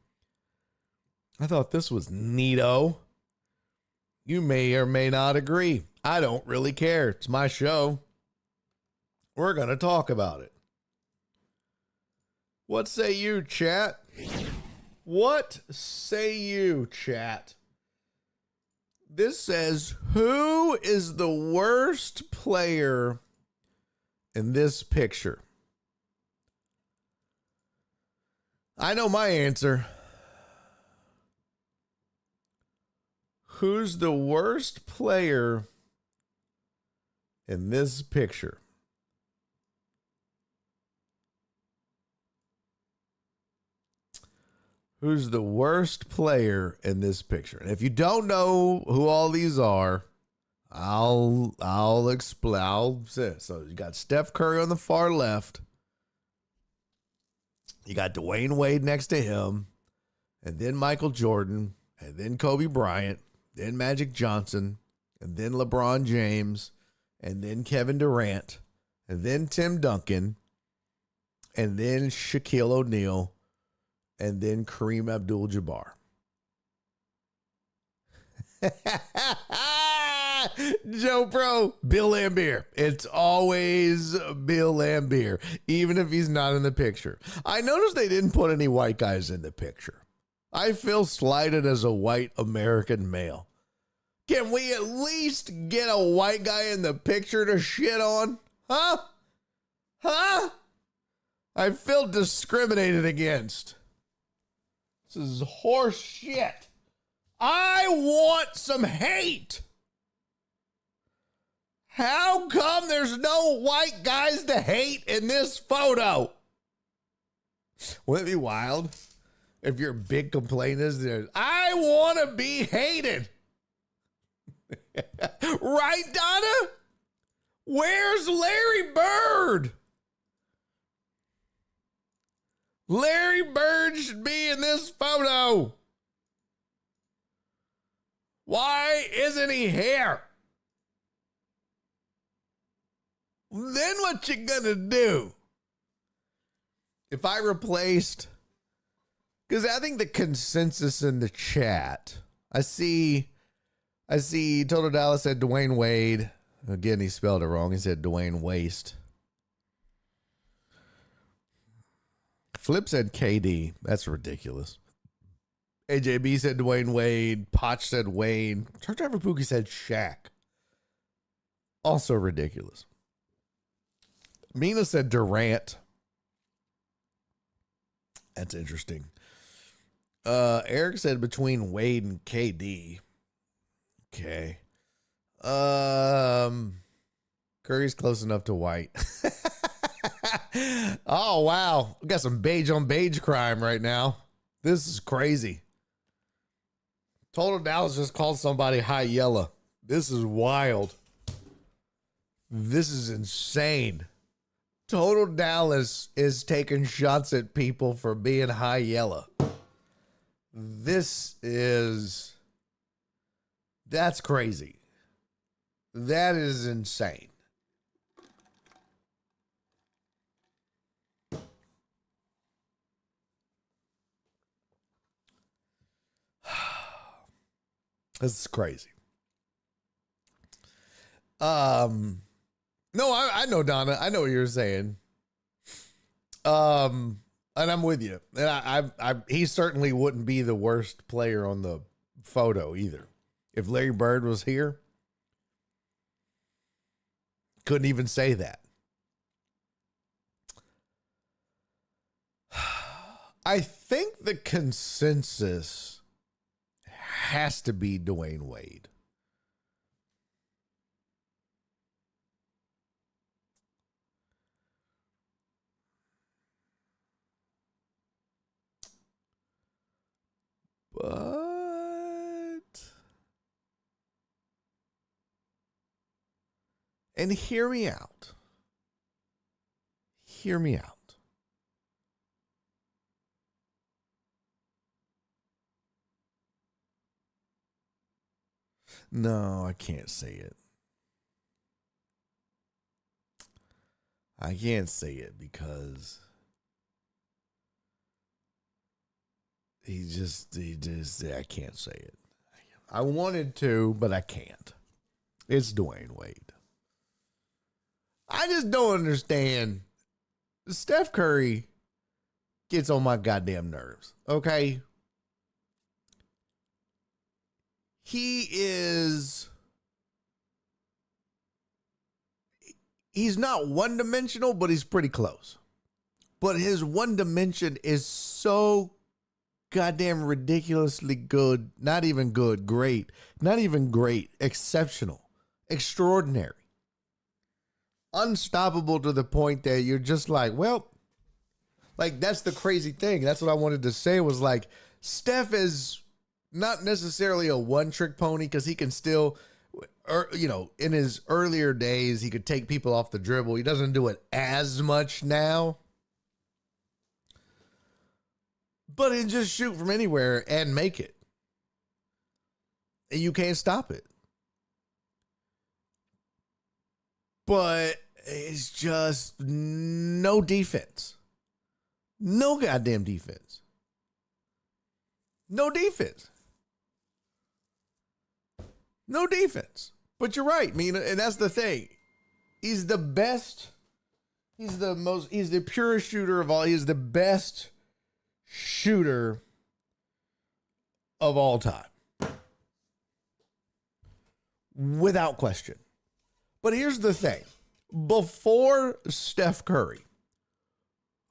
D: I thought this was neato. You may or may not agree. I don't really care. It's my show. We're going to talk about it. What say you, chat? What say you, chat? This says, who is the worst player in this picture? I know my answer. Who's the worst player in this picture? Who's the worst player in this picture? And if you don't know who all these are, I'll explain. I'll say. So you got Steph Curry on the far left. You got Dwayne Wade next to him, and then Michael Jordan, and then Kobe Bryant, then Magic Johnson, and then LeBron James, and then Kevin Durant, and then Tim Duncan, and then Shaquille O'Neal, and then Kareem Abdul-Jabbar. Joe Pro, Bill Laimbeer. It's always Bill Laimbeer, even if he's not in the picture. I noticed they didn't put any white guys in the picture. I feel slighted as a white American male. Can we at least get a white guy in the picture to shit on? Huh? Huh? I feel discriminated against. This is horse shit. I want some hate. How come there's no white guys to hate in this photo? Wouldn't it be wild if your big complaint is that I want to be hated? Right, Donna? Where's Larry Bird? Larry Bird should be in this photo. Why isn't he here? Then what you gonna do? If I replaced, because I think the consensus in the chat, I see Total Dallas said Dwayne Wade. Again, he spelled it wrong. He said Dwayne Waste. Flip said KD. That's ridiculous. AJB said Dwayne Wade. Potch said Wayne. Truck Driver Pookie said Shaq. Also ridiculous. Mina said Durant. That's interesting. Eric said between Wade and KD. Okay. Curry's close enough to White. Oh, wow. We got some beige on beige crime right now. This is crazy. Total Dallas just called somebody high yellow. This is wild. This is insane. Total Dallas is taking shots at people for being high yellow. That's crazy. That is insane. This is crazy. No, I know, Donna. I know what you're saying. And I'm with you. And he certainly wouldn't be the worst player on the photo either. If Larry Bird was here, couldn't even say that. I think the consensus has to be Dwayne Wade. And hear me out. Hear me out. No, I can't say it. I can't say it because I can't say it. I wanted to, but I can't. It's Dwayne Wade. I just don't understand. Steph Curry gets on my goddamn nerves, okay? He's not one-dimensional, but he's pretty close. But his one dimension is so goddamn ridiculously good. Not even good, great. Not even great, exceptional, extraordinary. Unstoppable to the point that you're just like, well, like that's the crazy thing. That's what I wanted to say was like, Steph is not necessarily a one-trick pony because he can still, in his earlier days, he could take people off the dribble. He doesn't do it as much now. But he just shoot from anywhere and make it. And you can't stop it. But it's just no defense. No goddamn defense. No defense. No defense. But you're right, Mina, and that's the thing. He's the best. He's the purest shooter of all. He's the best shooter of all time. Without question. But here's the thing. Before Steph Curry,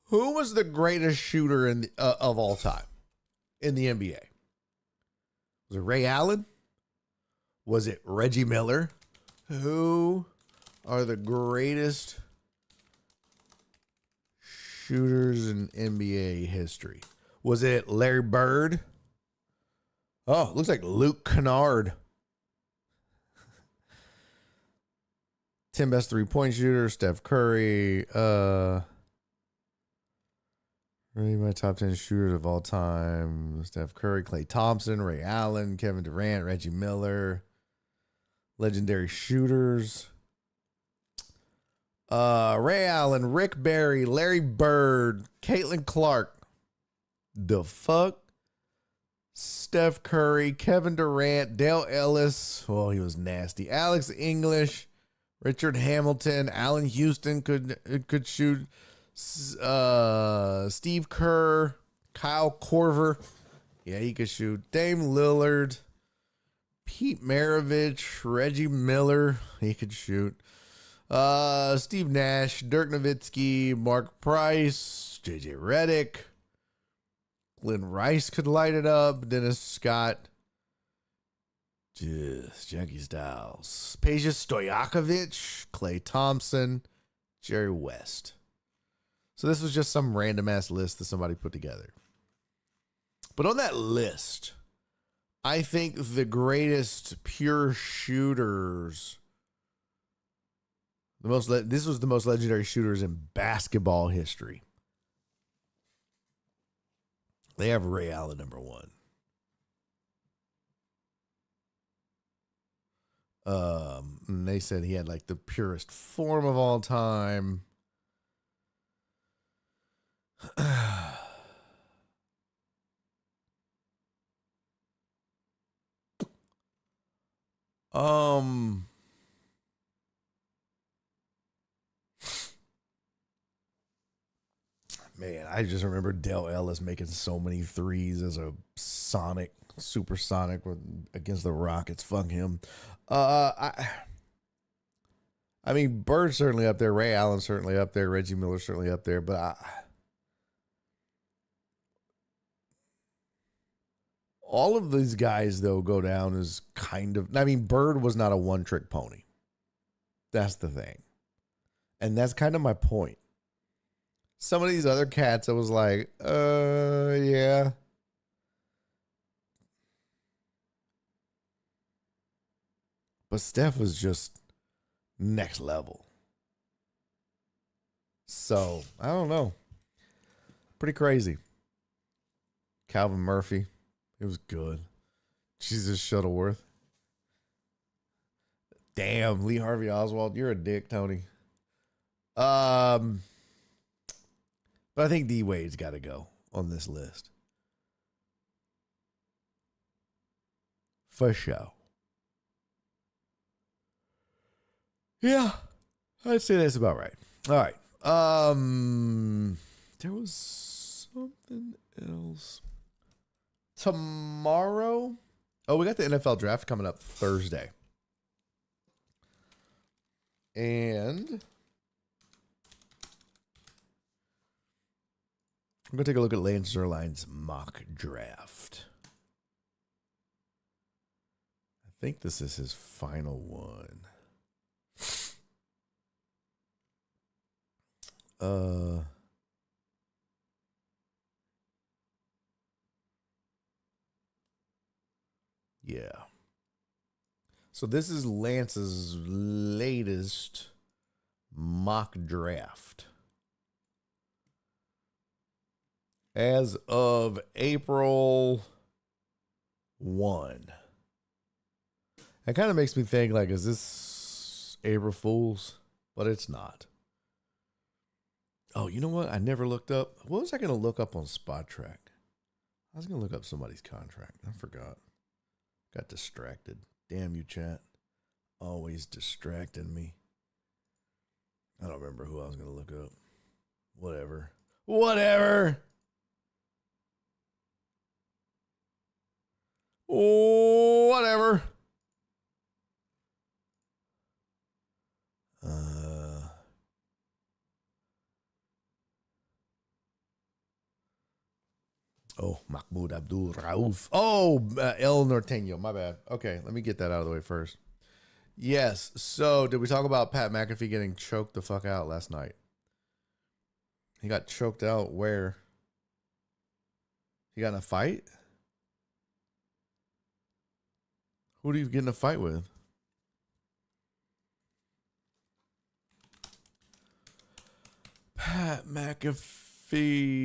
D: who was the greatest shooter of all time in the NBA? Was it Ray Allen? Was it Reggie Miller? Who are the greatest shooters in NBA history? Was it Larry Bird? Oh, looks like Luke Kennard. 10 best three-point shooters, Steph Curry. Really my top 10 shooters of all time. Steph Curry, Klay Thompson, Ray Allen, Kevin Durant, Reggie Miller. Legendary shooters. Ray Allen, Rick Barry, Larry Bird, Caitlin Clark. The fuck? Steph Curry, Kevin Durant, Dale Ellis. Oh, he was nasty. Alex English, Richard Hamilton, Allen Houston could shoot. Steve Kerr, Kyle Korver. Yeah, he could shoot. Dame Lillard, Pete Maravich, Reggie Miller. He could shoot. Steve Nash, Dirk Nowitzki, Mark Price, JJ Redick. Glenn Rice could light it up. Dennis Scott. Jackie Styles. Peja Stojakovic, Klay Thompson, Jerry West. So this was just some random ass list that somebody put together. But on that list, I think the greatest pure shooters, this was the most legendary shooters in basketball history. They have Ray Allen number one. And they said he had like the purest form of all time. Man, I just remember Dale Ellis making so many threes as a supersonic against the Rockets. Fuck him. I mean, Bird's certainly up there. Ray Allen's certainly up there. Reggie Miller's certainly up there. But all of these guys, though, go down as kind of... I mean, Bird was not a one-trick pony. That's the thing. And that's kind of my point. Some of these other cats, I was like, yeah. But Steph was just next level. So, I don't know. Pretty crazy. Calvin Murphy. It was good. Jesus Shuttleworth. Damn, Lee Harvey Oswald. You're a dick, Tony. But I think D Wade's got to go on this list. For sure. Yeah, I'd say that's about right. All right. There was something else. Tomorrow. Oh, we got the NFL draft coming up Thursday. And I'm going to take a look at Lance Zierlein's mock draft. I think this is his final one. Yeah. So this is Lance's latest mock draft. As of April 1. It kind of makes me think, like, is this April Fool's? But it's not. Oh, you know what? I never looked up. What was I going to look up on Spot Track? I was going to look up somebody's contract. I forgot. Got distracted. Damn you, chat. Always distracting me. I don't remember who I was going to look up. Whatever. Whatever. Whatever. Oh, Mahmoud Abdul Rauf. Oh, El Norteño. My bad. Okay, let me get that out of the way first. Yes. So, did we talk about Pat McAfee getting choked the fuck out last night? He got choked out where? He got in a fight? Who did he get in a fight with? Pat McAfee.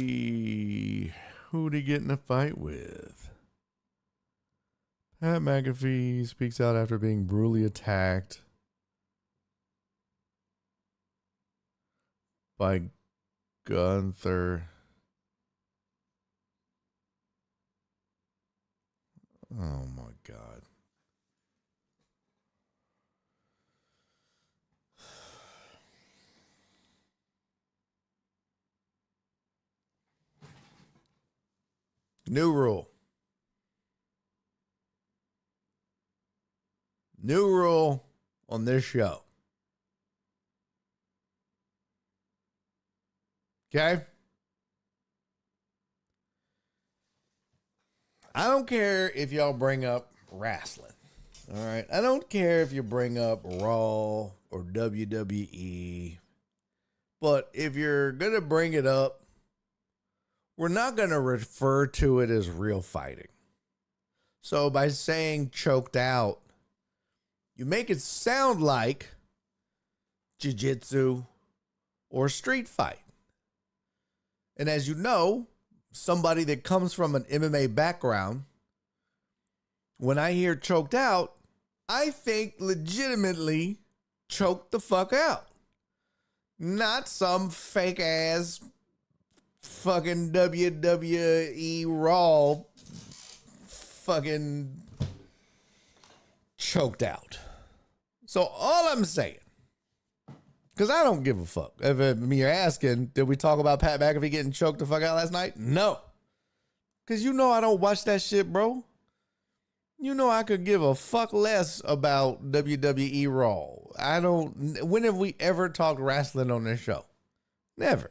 D: Who did he get in a fight with? Pat McAfee speaks out after being brutally attacked by Gunther. Oh my God. New rule. New rule on this show. Okay? I don't care if y'all bring up wrestling. All right? I don't care if you bring up Raw or WWE. But if you're going to bring it up, we're not going to refer to it as real fighting. So by saying choked out, you make it sound like jiu-jitsu or street fight. And as you know, somebody that comes from an MMA background, when I hear choked out, I think legitimately choked the fuck out. Not some fake ass fucking WWE Raw fucking choked out. So all I'm saying, because I don't give a fuck. If you're asking, did we talk about Pat McAfee getting choked the fuck out last night? No. Because you know I don't watch that shit, bro. You know I could give a fuck less about WWE Raw. I don't. When have we ever talked wrestling on this show? Never.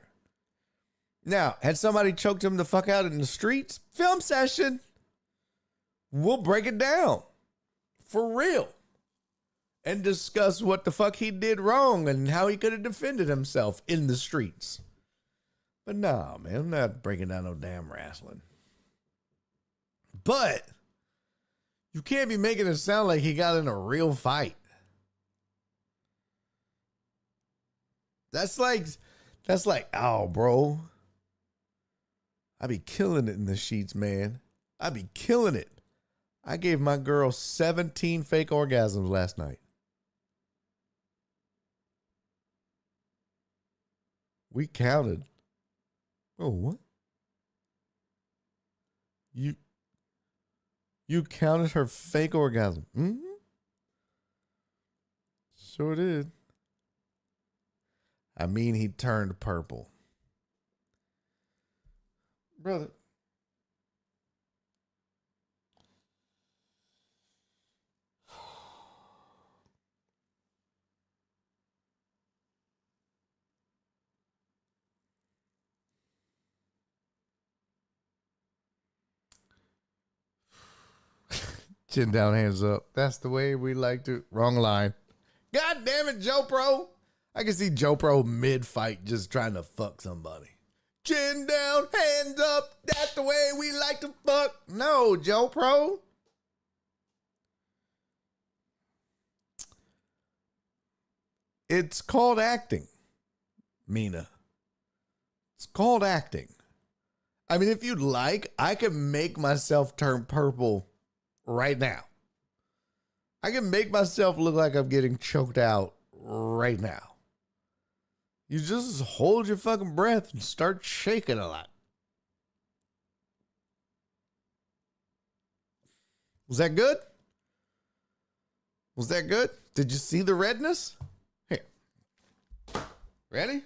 D: Now, had somebody choked him the fuck out in the streets? Film session. We'll break it down. For real. And discuss what the fuck he did wrong and how he could have defended himself in the streets. But nah, man, I'm not breaking down no damn wrestling. But you can't be making it sound like he got in a real fight. That's like, oh, bro. I be killing it in the sheets, man. I be killing it. I gave my girl 17 fake orgasms last night. We counted. Oh, what? You counted her fake orgasm? Mm-hmm. Sure did. I mean, he turned purple. Brother. Chin down, hands up. That's the way we like to. Wrong line. God damn it, Joe Pro. I can see Joe Pro mid-fight just trying to fuck somebody. Chin down, hands up. That's the way we like to fuck. No, Joe Pro. It's called acting, Mina. It's called acting. I mean, if you'd like, I can make myself turn purple right now. I can make myself look like I'm getting choked out right now. You just hold your fucking breath and start shaking a lot. Was that good? Was that good? Did you see the redness? Here. Ready?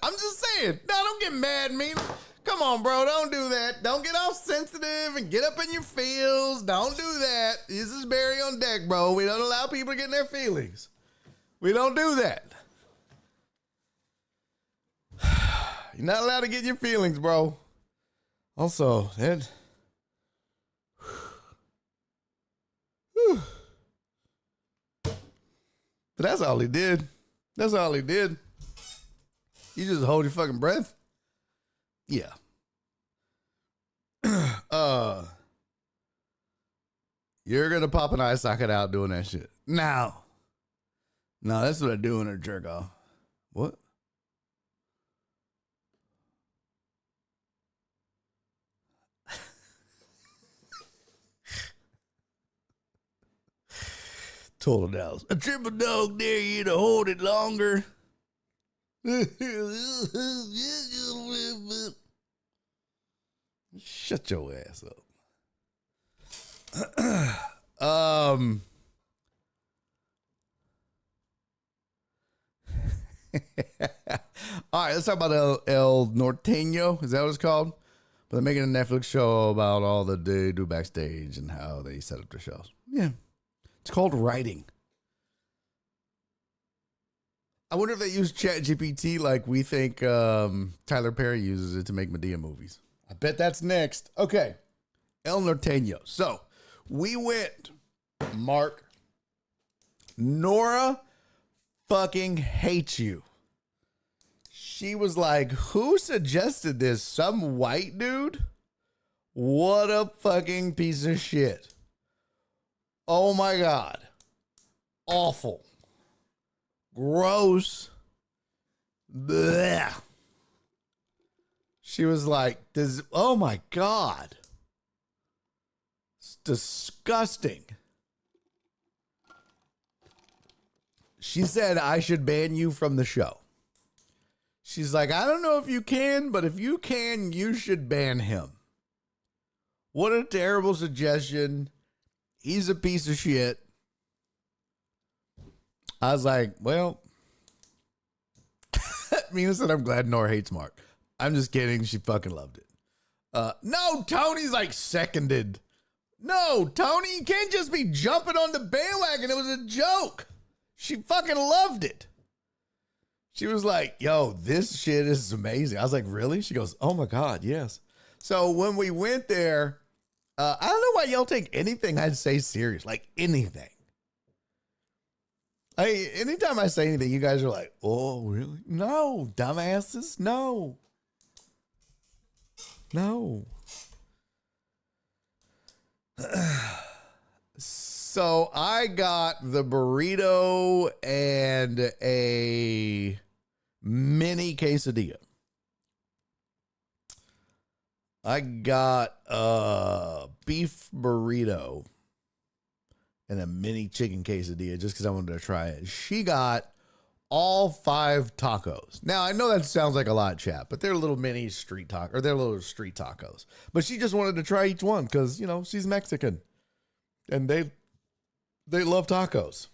D: I'm just saying. No, don't get mad, Mina. Come on, bro. Don't do that. Don't get all sensitive and get up in your feels. Don't do that. This is Barry on deck, bro. We don't allow people to get in their feelings. We don't do that. You're not allowed to get in your feelings, bro. Also, that. But that's all he did. That's all he did. You just hold your fucking breath? Yeah. You're gonna pop an eye socket out doing that shit. Now. No, that's what I do when I jerk off. What? Total Dallas. A triple dog dare you to hold it longer. Shut your ass up. Um. All right, let's talk about El Norteño. Is that what it's called? But they're making a Netflix show about all the they do backstage and how they set up their shows. Yeah. It's called writing. I wonder if they use ChatGPT like we think Tyler Perry uses it to make Medea movies. I bet that's next. Okay. El Norteño. So we went, Mark. Nora fucking hates you. She was like, who suggested this? Some white dude? What a fucking piece of shit. Oh my God. Awful. Gross. Blech. She was like, this, oh my God. It's disgusting. She said I should ban you from the show. She's like, I don't know if you can, but if you can, you should ban him. What a terrible suggestion. He's a piece of shit. I was like, well, Mina said, I'm glad Nora hates Mark. I'm just kidding. She fucking loved it. No, Tony's like seconded. No, Tony, you can't just be jumping on the bandwagon. It was a joke. She fucking loved it. She was like, yo, this shit is amazing. I was like, really? She goes, oh my God, yes. So when we went there, I don't know why y'all take anything I'd say serious, like anything. Anytime I say anything, you guys are like, oh, really? No, dumbasses, no. No. So I got the burrito and a mini quesadilla. I got a beef burrito and a mini chicken quesadilla just because I wanted to try it. She got all 5 tacos. Now, I know that sounds like a lot, chat, but they're little mini street tacos, or they're little street tacos. But she just wanted to try each one because, you know, she's Mexican. And they love tacos.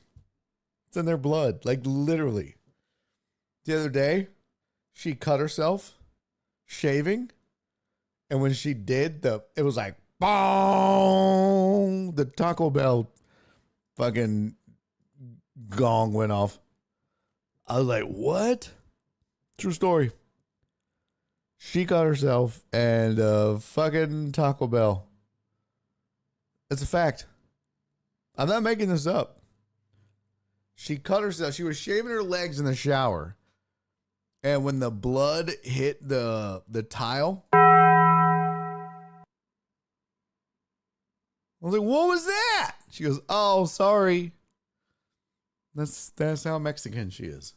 D: It's in their blood, like literally. The other day, she cut herself shaving. And when she did, it was like, boom! The Taco Bell fucking gong went off. I was like, what? True story. She cut herself and fucking Taco Bell. It's a fact. I'm not making this up. She cut herself. She was shaving her legs in the shower. And when the blood hit the tile, I was like, what was that? She goes, oh, sorry. That's how Mexican she is.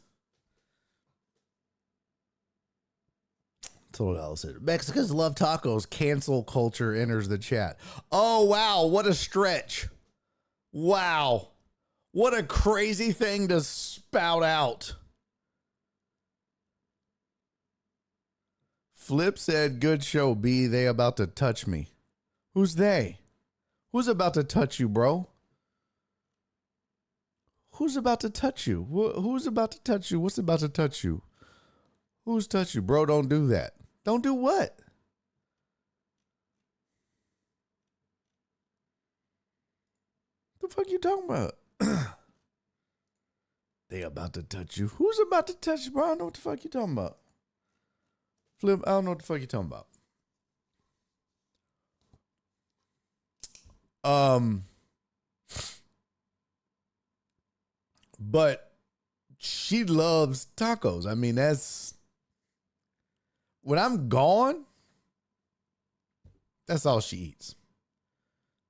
D: That's what else said. Mexicans love tacos. Cancel culture enters the chat. Oh, wow. What a stretch. Wow. What a crazy thing to spout out. Flip said, good show, B. They about to touch me. Who's they? Who's about to touch you, bro? Who's about to touch you? Who's about to touch you? What's about to touch you? Who's touch you? Bro, don't do that. Don't do what? The fuck you talking about? They about to touch you. Who's about to touch you, bro? I don't know what the fuck you talking about. Flip, I don't know what the fuck you talking about. But she loves tacos. I mean, that's when I'm gone, that's all she eats.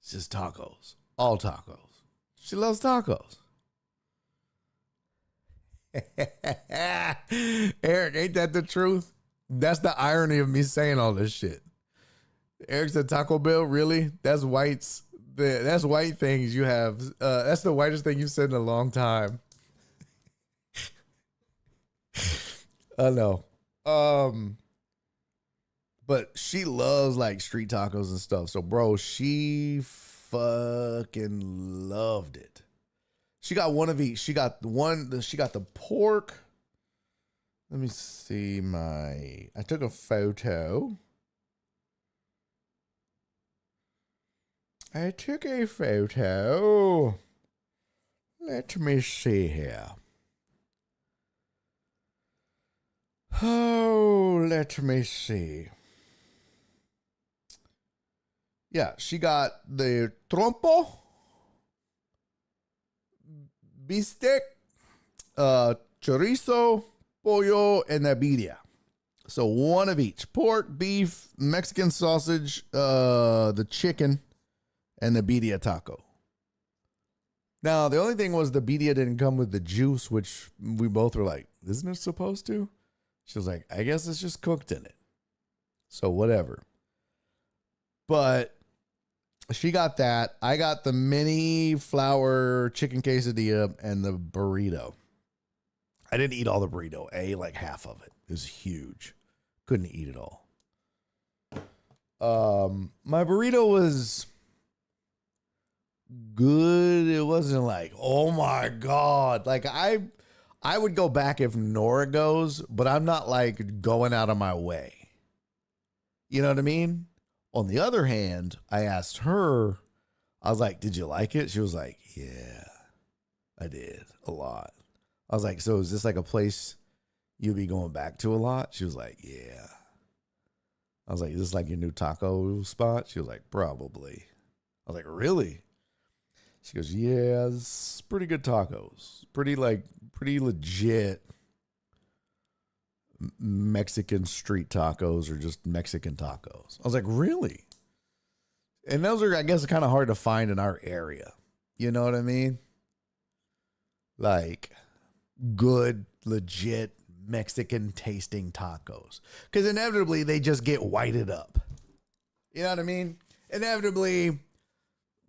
D: It's just tacos. All tacos. She loves tacos. Eric, ain't that the truth? That's the irony of me saying all this shit. Eric said Taco Bell, really? That's whites. That's white things you have. That's the whitest thing you've said in a long time. I know. But she loves like street tacos and stuff. So, bro, she fucking loved it. She got one of each. She got the pork. Let me see I took a photo. Let me see here. Oh, let me see. Yeah, she got the trompo, bistec, chorizo, pollo, and the birria. So one of each. Pork, beef, Mexican sausage, the chicken, and the birria taco. Now, the only thing was the birria didn't come with the juice, which we both were like, isn't it supposed to? She was like, I guess it's just cooked in it. So whatever. But she got that. I got the mini flour chicken quesadilla and the burrito. I didn't eat all the burrito. I ate like half of it. It was huge. Couldn't eat it all. My burrito was good. It wasn't like, oh my God. Like I would go back if Nora goes, but I'm not like going out of my way. You know what I mean? On the other hand, I asked her, I was like, did you like it? She was like, yeah, I did a lot. I was like, so is this like a place you'll be going back to a lot? She was like, yeah. I was like, is this like your new taco spot? She was like, probably. I was like, really? She goes, yeah, it's pretty good tacos. Pretty legit Mexican street tacos or just Mexican tacos. I was like, really? And those are, I guess, kind of hard to find in our area. You know what I mean? Like good, legit Mexican tasting tacos. Because inevitably they just get whited up. You know what I mean? Inevitably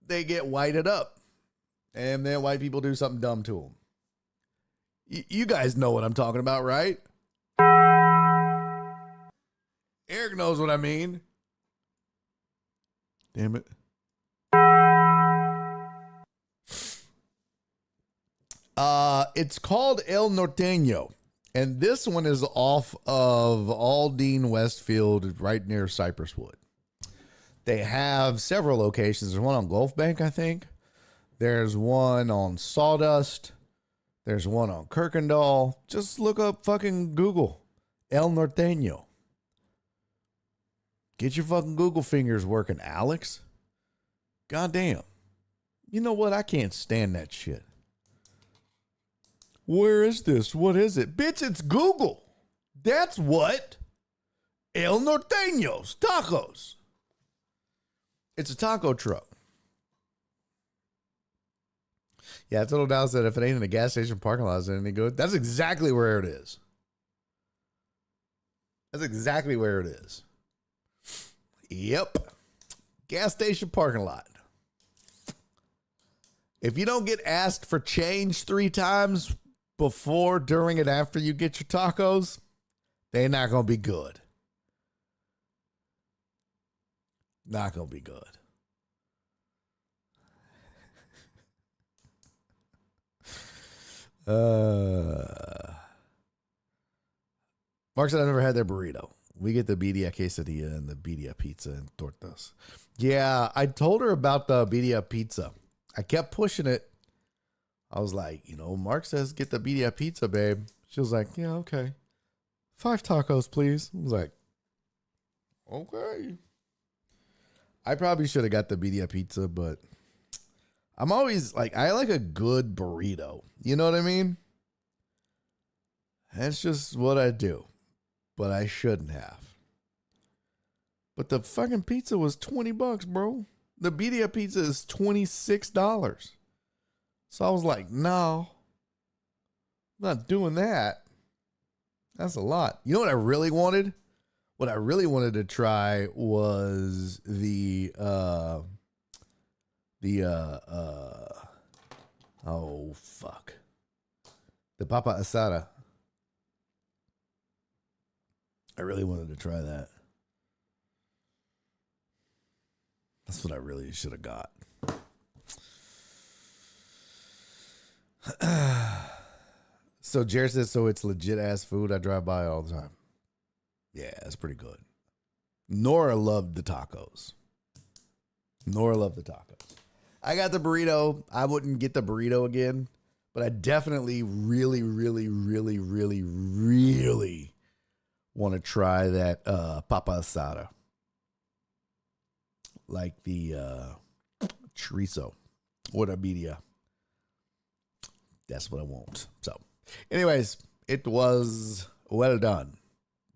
D: they get whited up. And then white people do something dumb to them. You guys know what I'm talking about, right? Eric knows what I mean. Damn it. It's called El Norteño. And this one is off of Aldine Westfield, right near Cypress Wood. They have several locations. There's one on Gulf Bank, I think. There's one on Sawdust. There's one on Kirkendall. Just look up fucking Google. El Norteño. Get your fucking Google fingers working, Alex. Goddamn. You know what? I can't stand that shit. Where is this? What is it? Bitch, it's Google. That's what. El Norteños. Tacos. It's a taco truck. Yeah, it's little Dallas said if it ain't in a gas station parking lot, is it any good? That's exactly where it is. That's exactly where it is. Yep. Gas station parking lot. If you don't get asked for change 3 times before, during, and after you get your tacos, they're not going to be good. Not going to be good. Mark said I've never had their burrito. We get the birria quesadilla and the birria pizza and tortas. Yeah, I told her about the birria pizza. I kept pushing it. I was like, Mark says get the birria pizza, babe. She was like, yeah, okay. 5 tacos, please. I was like, okay. I probably should have got the birria pizza, but I'm always like, I like a good burrito. You know what I mean? That's just what I do. But I shouldn't have. But the fucking pizza was $20, bro. The birria pizza is $26. So I was like, no, I'm not doing that. That's a lot. You know what I really wanted? What I really wanted to try was the papa asada. I really wanted to try that. That's what I really should have got. So Jared says, so it's legit ass food. I drive by all the time. Yeah, it's pretty good. Nora loved the tacos. I got the burrito. I wouldn't get the burrito again, but I definitely really, really, really, really, really want to try that papa asada. Like the chorizo or the birria. That's what I want. So, anyways, it was well done.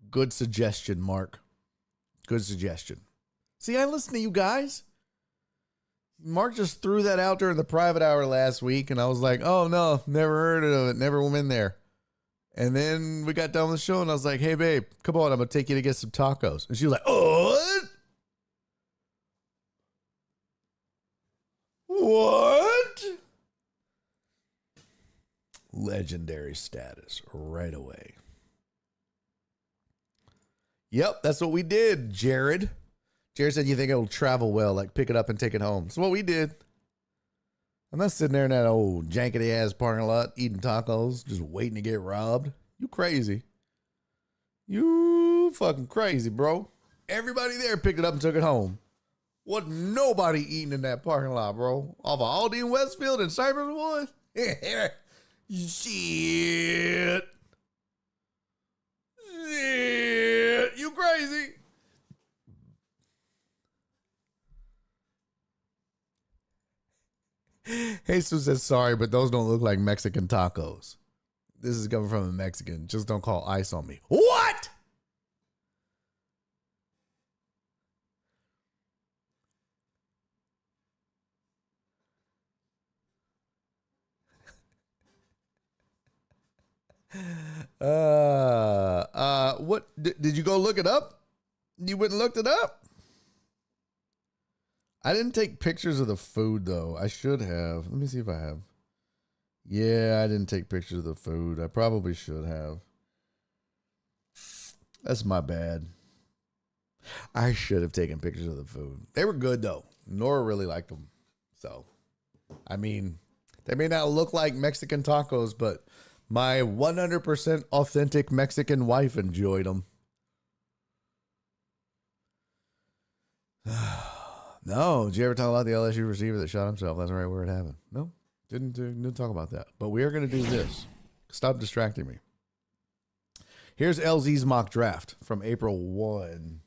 D: Good suggestion, Mark. Good suggestion. See, I listen to you guys. Mark just threw that out during the private hour last week, and I was like, oh, no, never heard of it. Never went in there. And then we got done with the show, and I was like, hey, babe, come on. I'm going to take you to get some tacos. And she was like, oh, what? Legendary status right away. Yep, that's what we did, Jared. Jared said, you think it'll travel well, like pick it up and take it home. That's what we did. I'm not sitting there in that old jankety-ass parking lot eating tacos, just waiting to get robbed. You crazy. You fucking crazy, bro. Everybody there picked it up and took it home. What nobody eating in that parking lot, bro? Off of Aldi Westfield and Cypress Wood? Shit. You crazy. Jesus says, sorry, but those don't look like Mexican tacos. This is coming from a Mexican. Just don't call ice on me. What? What did you go look it up? You went and looked it up? I didn't take pictures of the food though. I should have. Let me see if I have. Yeah, I didn't take pictures of the food. I probably should have. That's my bad. I should have taken pictures of the food. They were good though. Nora really liked them. So, I mean, they may not look like Mexican tacos, but my 100% authentic Mexican wife enjoyed them. No, did you ever talk about the LSU receiver that shot himself? That's right where it happened. No, didn't talk about that. But we are going to do this. Stop distracting me. Here's LZ's mock draft from April 1.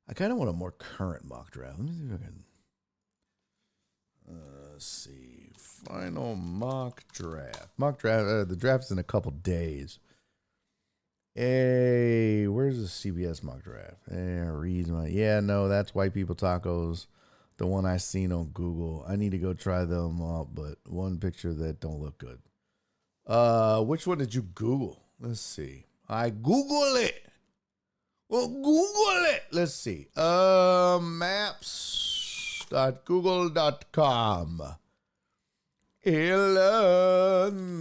D: I kind of want a more current mock draft. Let me see if I can. Let's see. Final mock draft. The draft's in a couple days. Hey, where's the CBS mock draft? Yeah, no, that's White People Tacos. The one I seen on Google. I need to go try them out, but one picture that don't look good. Which one did you Google? Let's see. I Google it. Well, Google it. Let's see. Maps.google.com. El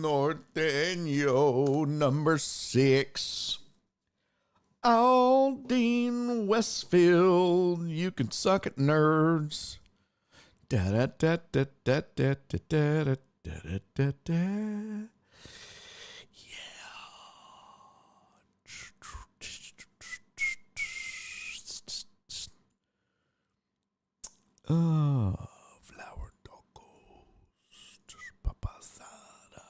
D: Norteño, number 6. Aldine Westfield, you can suck it, nerds. Da da da da da da da da da da da. Flour tacos, papasada.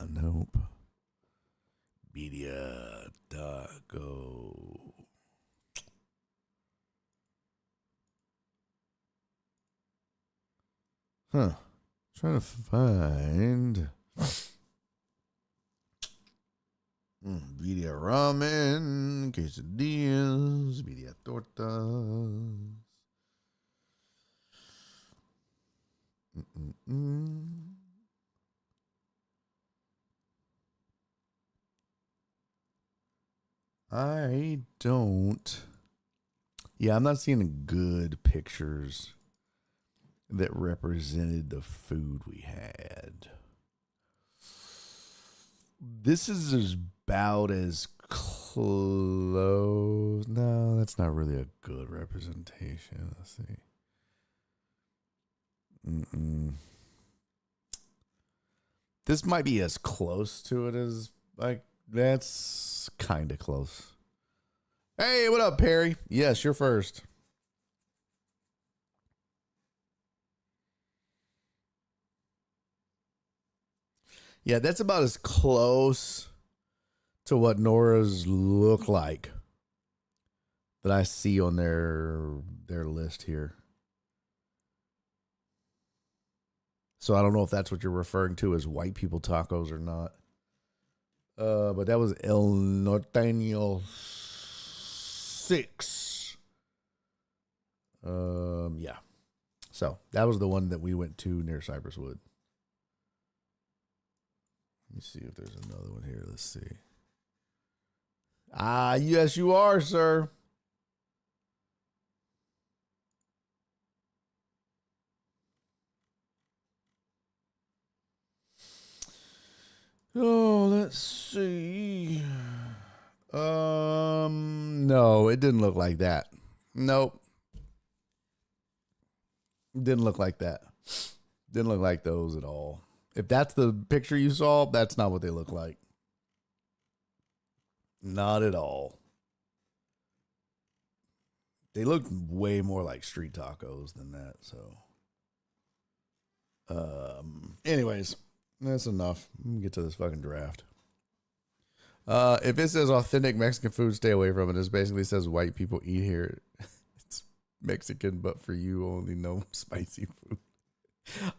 D: Nope. Media taco. Huh. Trying to find. Birria ramen, quesadillas, birria tortas. I don't. Yeah, I'm not seeing good pictures that represented the food we had. This is about as close. No, that's not really a good representation. Let's see. This might be as close to it as, like, that's kind of close. Hey, what up, Perry? Yes, you're first. Yeah, that's about as close to what Nora's look like that I see on their list here. So I don't know if that's what you're referring to as white people tacos or not. But that was El Norteño 6. Yeah. So that was the one that we went to near Cypress Wood. Let me see if there's another one here. Let's see. Ah, yes, you are, sir. Oh, let's see. No, it didn't look like that. Nope. Didn't look like that. Didn't look like those at all. If that's the picture you saw, that's not what they look like. Not at all. They look way more like street tacos than that. So, anyways, that's enough. Let me get to this fucking draft. If it says authentic Mexican food, stay away from it. It basically says white people eat here. It's Mexican, but for you, only no spicy food.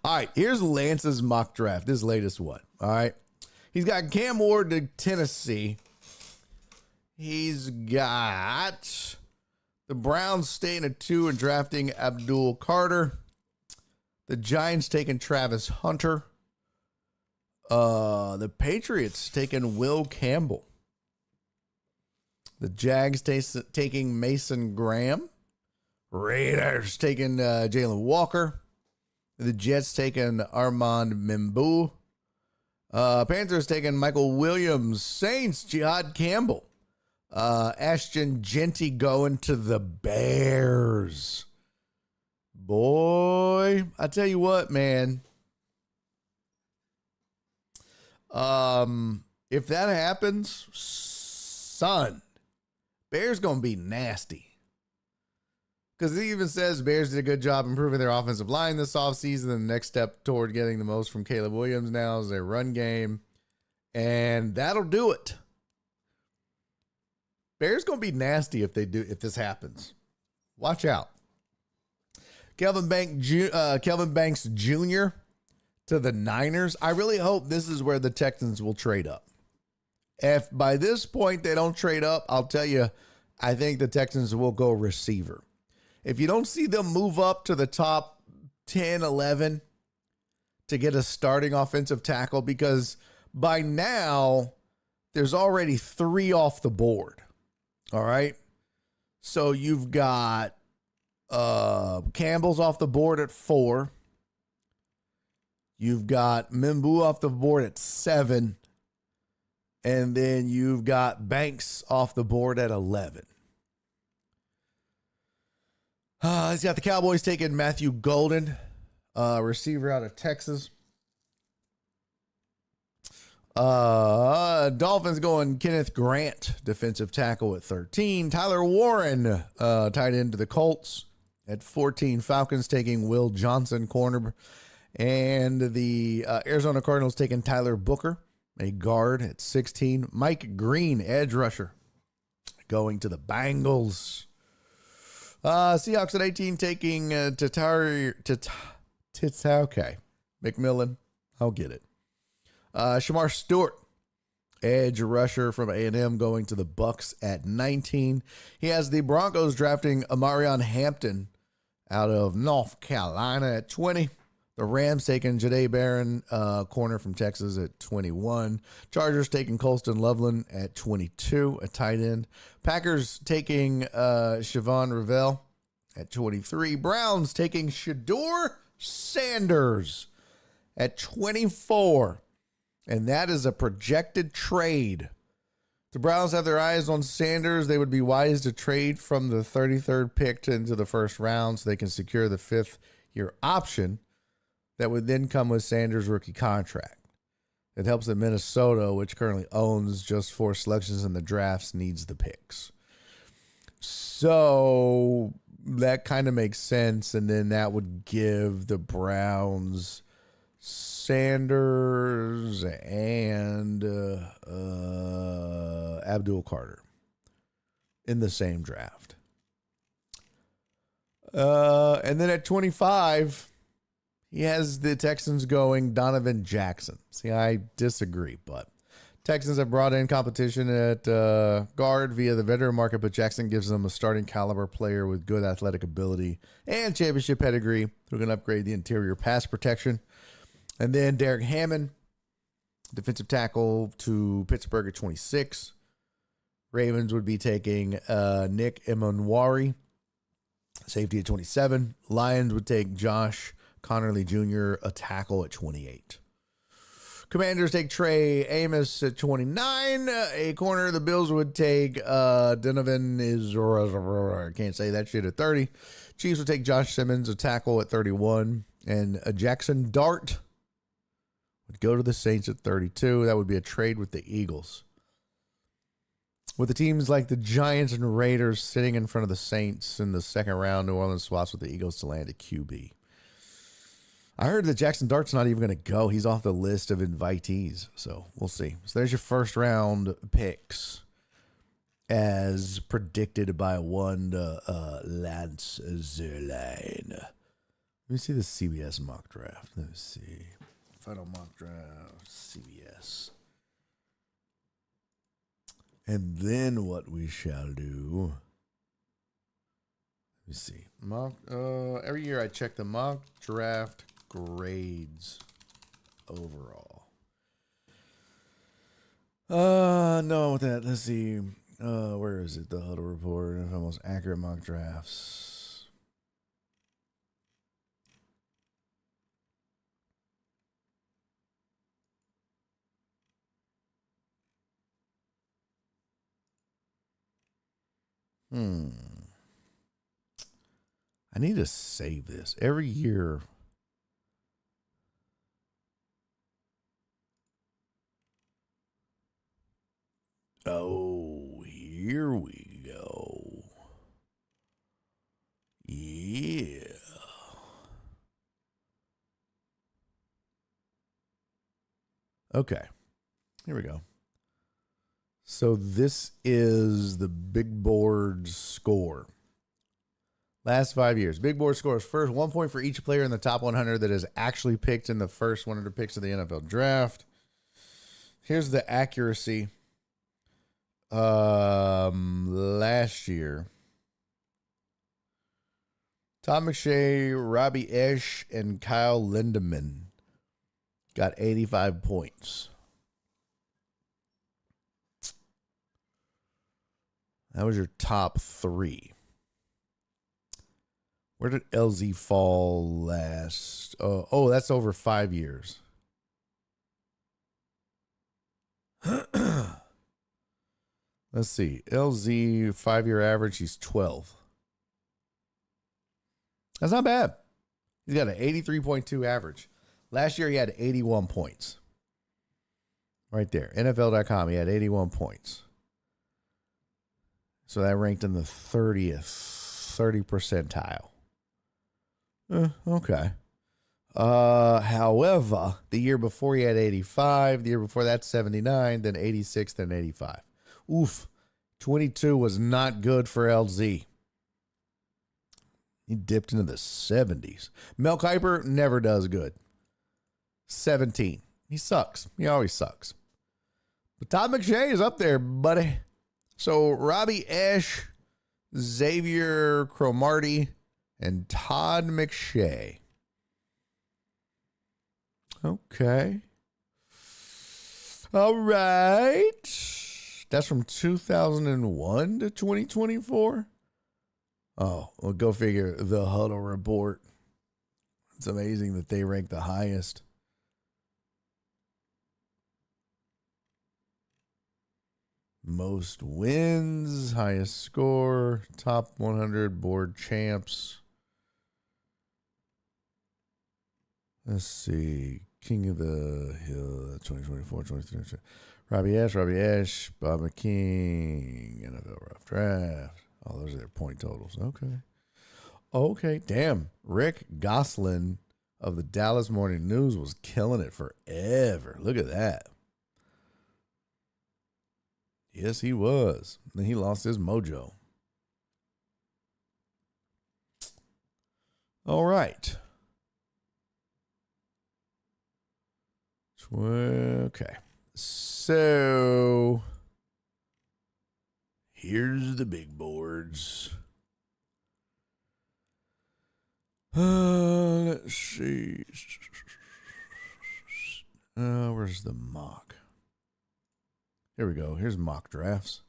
D: All right, here's Lance's mock draft, this latest one. All right. He's got Cam Ward to Tennessee. He's got the Browns staying at 2 and drafting Abdul Carter. The Giants taking Travis Hunter. The Patriots taking Will Campbell. The Jags taking Mason Graham. Raiders taking Jalen Walker. The Jets taking Armand Mimbu. Panthers taking Michael Williams. Saints, Jihad Campbell. Ashton Genty going to the Bears. Boy, I tell you what, man. If that happens, son, Bears gonna be nasty. Because it even says Bears did a good job improving their offensive line this offseason. The next step toward getting the most from Caleb Williams now is their run game. And that'll do it. Bears gonna be nasty if this happens. Watch out. Kelvin Banks Jr. to the Niners. I really hope this is where the Texans will trade up. If by this point they don't trade up, I'll tell you, I think the Texans will go receiver. If you don't see them move up to the top 10, 11 to get a starting offensive tackle, because by now there's already 3 off the board. All right. So you've got Campbell's off the board at 4. You've got Mimbu off the board at 7. And then you've got Banks off the board at 11. He's got the Cowboys taking Matthew Golden, receiver out of Texas. Dolphins going Kenneth Grant, defensive tackle at 13. Tyler Warren, tight end to the Colts at 14. Falcons taking Will Johnson, corner. And the Arizona Cardinals taking Tyler Booker, a guard at 16. Mike Green, edge rusher, going to the Bengals. Seahawks at 18 taking Tatauke McMillan. I'll get it. Shamar Stewart, edge rusher from A&M, going to the Bucks at 19. He has the Broncos drafting Amarion Hampton out of North Carolina at 20. The Rams taking Jahdae Barron, corner from Texas, at 21. Chargers taking Colston Loveland at 22, a tight end. Packers taking Siobhan Ravel at 23. Browns taking Shedeur Sanders at 24. And that is a projected trade. The Browns have their eyes on Sanders. They would be wise to trade from the 33rd pick into the first round so they can secure the 5th-year option. that would then come with Sanders' rookie contract. It helps that Minnesota, which currently owns just 4 selections in the drafts, needs the picks. So that kind of makes sense, and then that would give the Browns Sanders and Abdul Carter in the same draft. And then at 25, he has the Texans going Donovan Jackson. See, I disagree, but Texans have brought in competition at guard via the veteran market, but Jackson gives them a starting caliber player with good athletic ability and championship pedigree who can upgrade the interior pass protection. And then Derek Hammond, defensive tackle to Pittsburgh at 26. Ravens would be taking Nick Emanwari, safety at 27. Lions would take Josh Connerly Jr., a tackle at 28. Commanders take Trey Amos at 29. A corner. The Bills would take Donovan I can't say that shit at 30. Chiefs would take Josh Simmons, a tackle at 31. And Jackson Dart would go to the Saints at 32. That would be a trade with the Eagles. With the teams like the Giants and Raiders sitting in front of the Saints in the second round, New Orleans swaps with the Eagles to land at QB. I heard that Jackson Dart's not even going to go. He's off the list of invitees, so we'll see. So there's your first round picks as predicted by one Lance Zierlein. Let me see the CBS mock draft. Let me see. Final mock draft, CBS. And then what we shall do. Let me see. Mock. Every year I check the mock draft grades overall. No, with that. Let's see. Where is it? The Huddle Report. Most accurate mock drafts. I need to save this every year. Oh, here we go. Yeah. Okay. Here we go. So this is the big board score. Last 5 years. Big board scores first. 1 point for each player in the top 100 that is actually picked in the first 100 picks of the NFL draft. Here's the accuracy. Last year. Tom McShay, Robbie Esch, and Kyle Lindemann got 85 points. That was your top 3. Where did LZ fall last? Oh, that's over 5 years. Let's see. LZ 5-year average, he's 12. That's not bad. He's got an 83.2 average. Last year he had 81 points. Right there. NFL.com, he had 81 points. So that ranked in the 30 percentile. Okay. However, the year before he had 85, the year before that 79, then 86, then 85. Oof. 22 was not good for LZ. He dipped into the 70s. Mel Kiper never does good. 17. He sucks. He always sucks. But Todd McShay is up there, buddy. So Robbie Esch, Xavier Cromartie, and Todd McShay. Okay. All right. That's from 2001 to 2024. Oh, well, go figure. The Huddle Report. It's amazing that they rank the highest. Most wins, highest score, top 100 board champs. Let's see. King of the Hill 2024, 2023. Robbie Ash, Bob McKing, NFL Rough Draft. Oh, those are their point totals. Okay. Damn. Rick Gosselin of the Dallas Morning News was killing it forever. Look at that. Yes, he was. Then he lost his mojo. All right. Okay. So here's the big boards. Let's see. Where's the mock? Here we go. Here's mock drafts.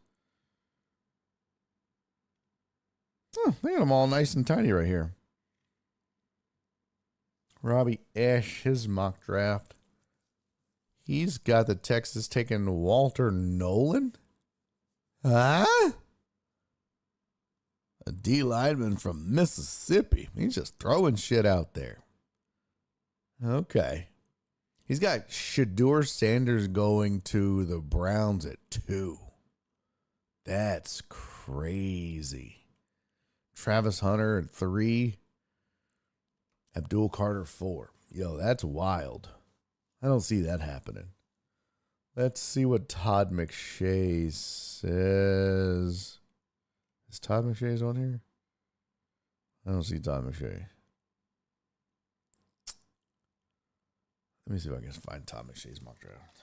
D: Oh, they got them all nice and tiny right here. Robbie Ash, his mock draft. He's got the Texas taking Walter Nolan. Huh? A D lineman from Mississippi. He's just throwing shit out there. Okay. He's got Shedeur Sanders going to the Browns at 2. That's crazy. Travis Hunter at 3. Abdul Carter 4. Yo, that's wild. I don't see that happening. Let's see what Todd McShay says. Is Todd McShay's on here? I don't see Todd McShay. Let me see if I can find Todd McShay's mock draft.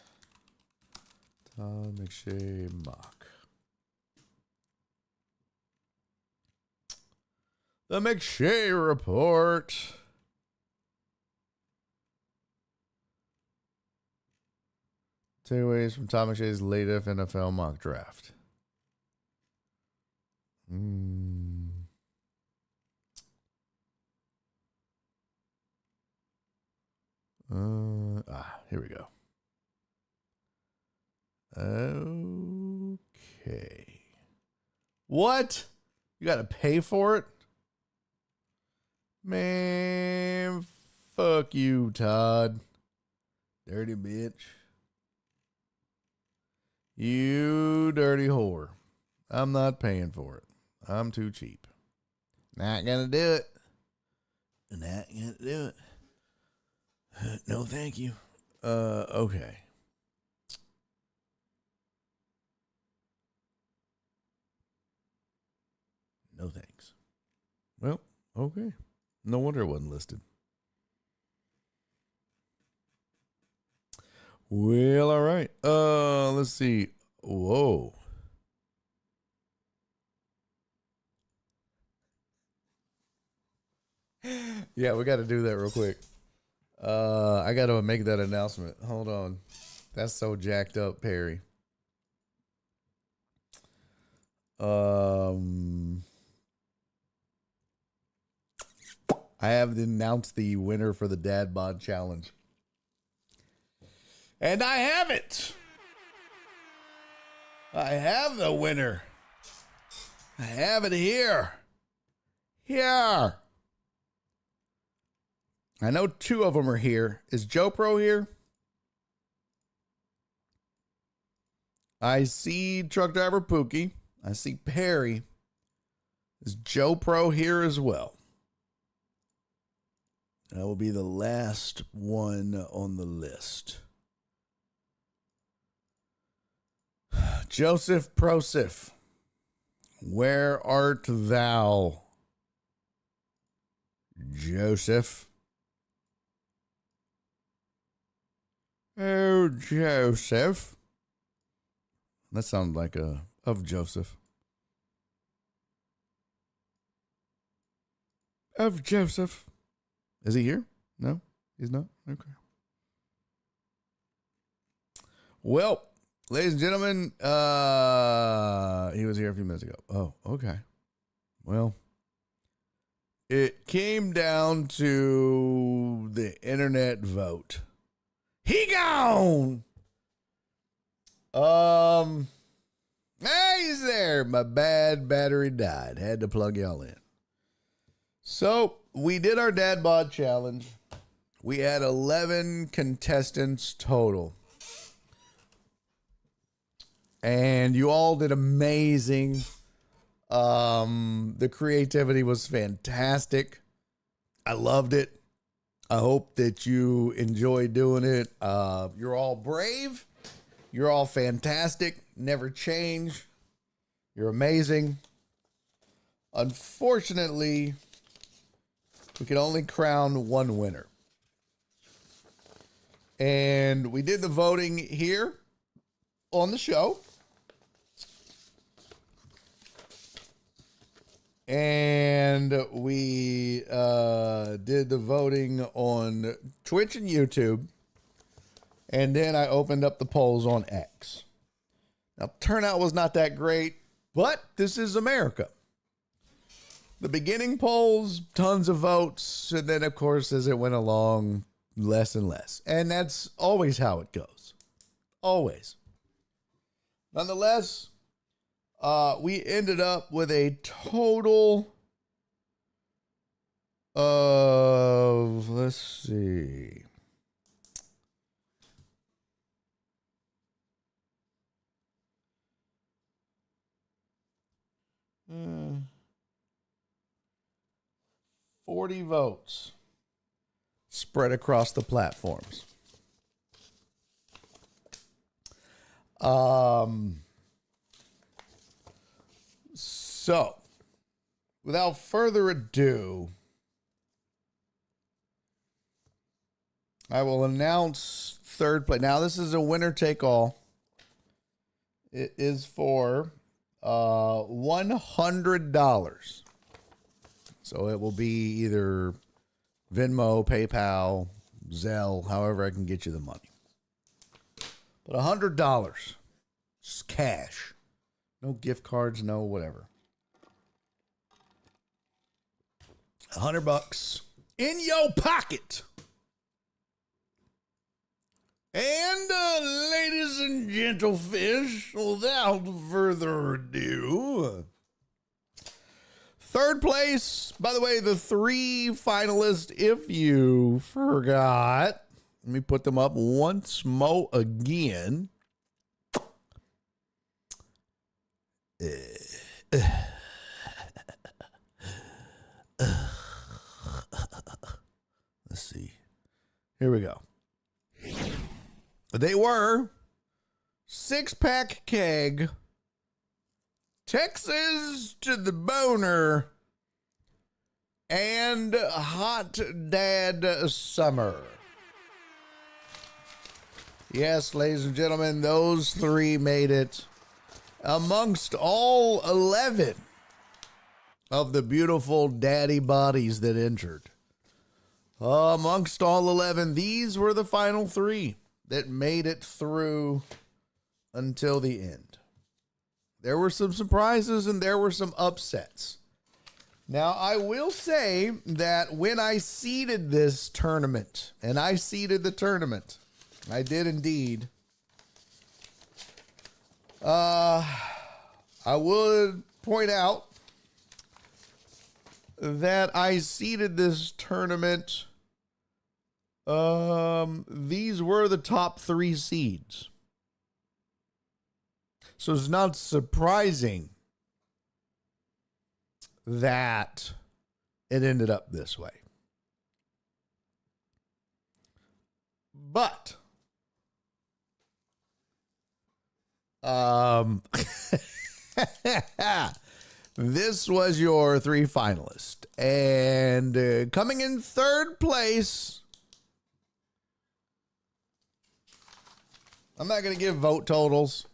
D: Todd McShay mock. The McShay Report. Takeaways from Todd McShay's latest NFL mock draft. Here we go. Okay. What? You got to pay for it? Man, fuck you, Todd. Dirty bitch. You dirty whore. I'm not paying for it. I'm too cheap. Not gonna do it. Not gonna do it. No, thank you. Okay. No thanks. Well, okay. No wonder it wasn't listed. Well, all right. Let's see. Whoa. Yeah, we got to do that real quick. I got to make that announcement. Hold on. That's so jacked up, Perry. I have announced the winner for the Dad Bod Challenge. And I have it. I have the winner. I have it here. Here. I know 2 of them are here. Is Joe Pro here? I see Truck Driver Pookie. I see Perry. Is Joe Pro here as well? That will be the last one on the list. Joseph Prosif, where art thou? Joseph. Oh, Joseph. That sounds like of Joseph. Of Joseph. Is he here? No, he's not. Okay. Well, ladies and gentlemen, he was here a few minutes ago. Oh, okay. Well, it came down to the internet vote. He gone. Hey, he's there. My bad battery died. Had to plug y'all in. So we did our Dad Bod Challenge. We had 11 contestants total. And you all did amazing. The creativity was fantastic. I loved it. I hope that you enjoyed doing it. You're all brave. You're all fantastic. Never change. You're amazing. Unfortunately, we can only crown one winner. And we did the voting here on the show. And we did the voting on Twitch and YouTube. And then I opened up the polls on X. Now, turnout was not that great, but this is America. The beginning polls, tons of votes. And then, of course, as it went along, less and less. And that's always how it goes. Always. Nonetheless, we ended up with a total of, let's see. Hmm. 40 votes spread across the platforms. So, without further ado, I will announce third place. Now, this is a winner take all. It is for $100. So it will be either Venmo, PayPal, Zelle, however I can get you the money. But $100, just cash. No gift cards, no whatever. $100 in your pocket. And ladies and gentlefish, without further ado, third place, by the way, the three finalists, if you forgot, let me put them up once more again. Let's see. Here we go. They were Six Pack Keg, Texas to the Boner, and Hot Dad Summer. Yes, ladies and gentlemen, those three made it amongst all 11 of the beautiful daddy bodies that entered. Amongst all 11, these were the final three that made it through until the end. There were some surprises and there were some upsets. Now, I will say that when I seeded this tournament, and I seeded the tournament, I did indeed, I would point out that I seeded this tournament. These were the top three seeds. So it's not surprising that it ended up this way. But this was your three finalists. And coming in third place, I'm not going to give vote totals.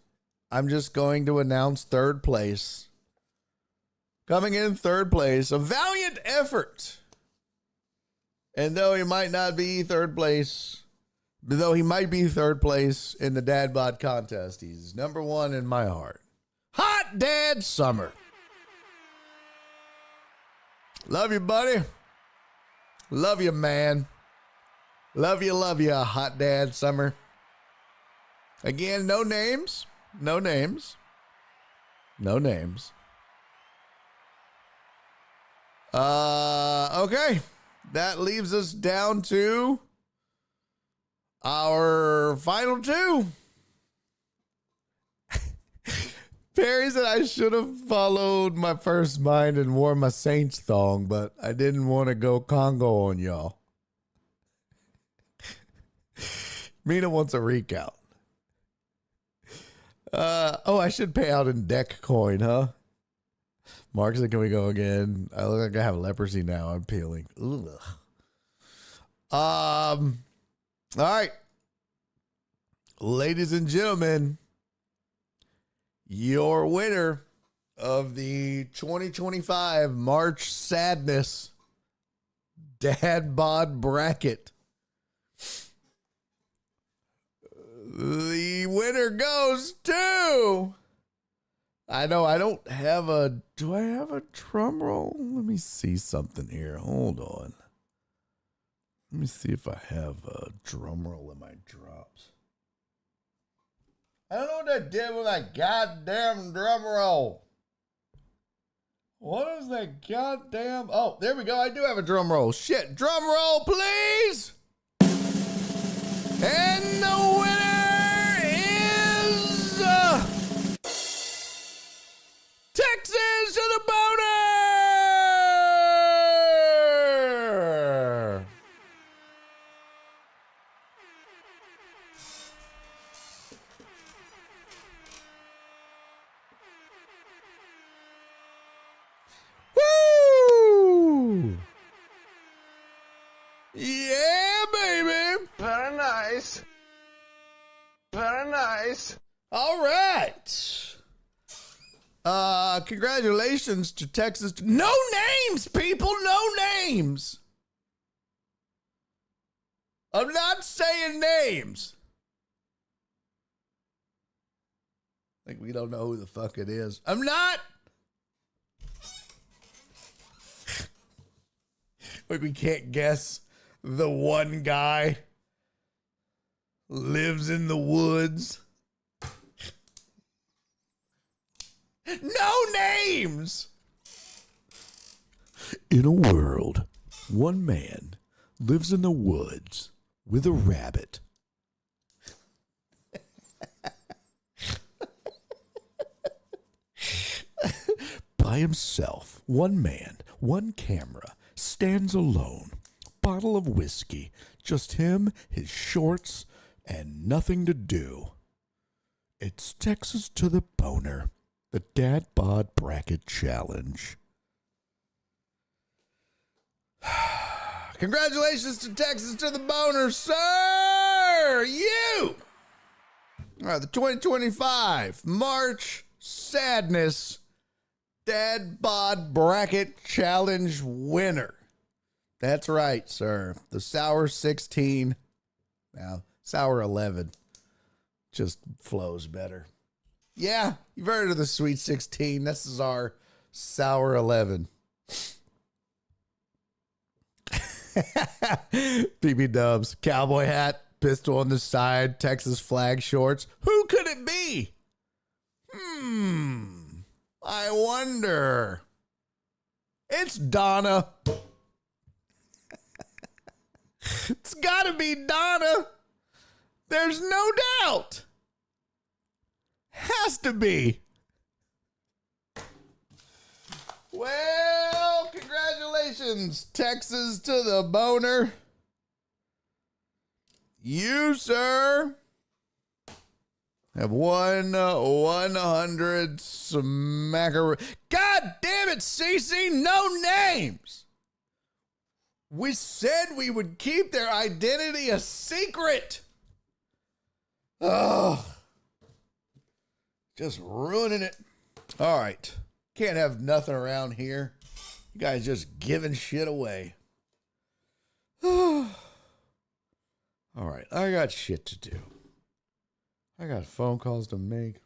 D: I'm just going to announce third place. Coming in third place, a valiant effort. And though he might not be third place, though he might be third place in the Dad Bod contest, he's number one in my heart. Hot Dad Summer. Love you, buddy. Love you, man. Love you, Hot Dad Summer. Again, no names. No names. No names. Okay. That leaves us down to Our final two. Perry said I should have followed my first mind and wore my Saints thong, but I didn't want to go Congo on y'all. Mina wants a recount. I should pay out in deck coin, huh? Mark said, can we go again? I look like I have leprosy now. I'm peeling. Ugh. All right. Ladies and gentlemen, your winner of the 2025 March Sadness Dad Bod Bracket. The winner goes to... I know I don't have a... Do I have a drum roll? Let me see something here. Hold on. Let me see if I have a drum roll in my drops. I don't know what I did with that goddamn drum roll. What is that goddamn... Oh, there we go. I do have a drum roll. Shit. Drum roll, please. And the winner is... Texas to the boner! Woo! Yeah, baby!
B: Very nice. Very nice.
D: All right. Congratulations to Texas. No names, people. No names. I'm not saying names. Like we don't know who the fuck it is. I'm not. Like we can't guess the one guy lives in the woods. No names! In a world, one man lives in the woods with a rabbit. By himself, one man, one camera, stands alone. Bottle of whiskey, just him, his shorts, and nothing to do. It's Texas to the boner. The Dad Bod Bracket Challenge. Congratulations to Texas to the boner, sir! You are the 2025 March Sadness Dad Bod Bracket Challenge winner. That's right, sir. The Sour 16. Now, Sour 11 just flows better. Yeah, you've heard of the Sweet 16. This is our Sour 11. PB Dubs, cowboy hat, pistol on the side, Texas flag shorts. Who could it be? I wonder. It's Donna. It's gotta be Donna. There's no doubt. Has to be. Well, congratulations, Texas to the boner. You, sir, have won 100 smacker. God damn it, Cece, no names. We said we would keep their identity a secret. Oh. Just ruining it. All right. Can't have nothing around here. You guys just giving shit away. All right. I got shit to do. I got phone calls to make.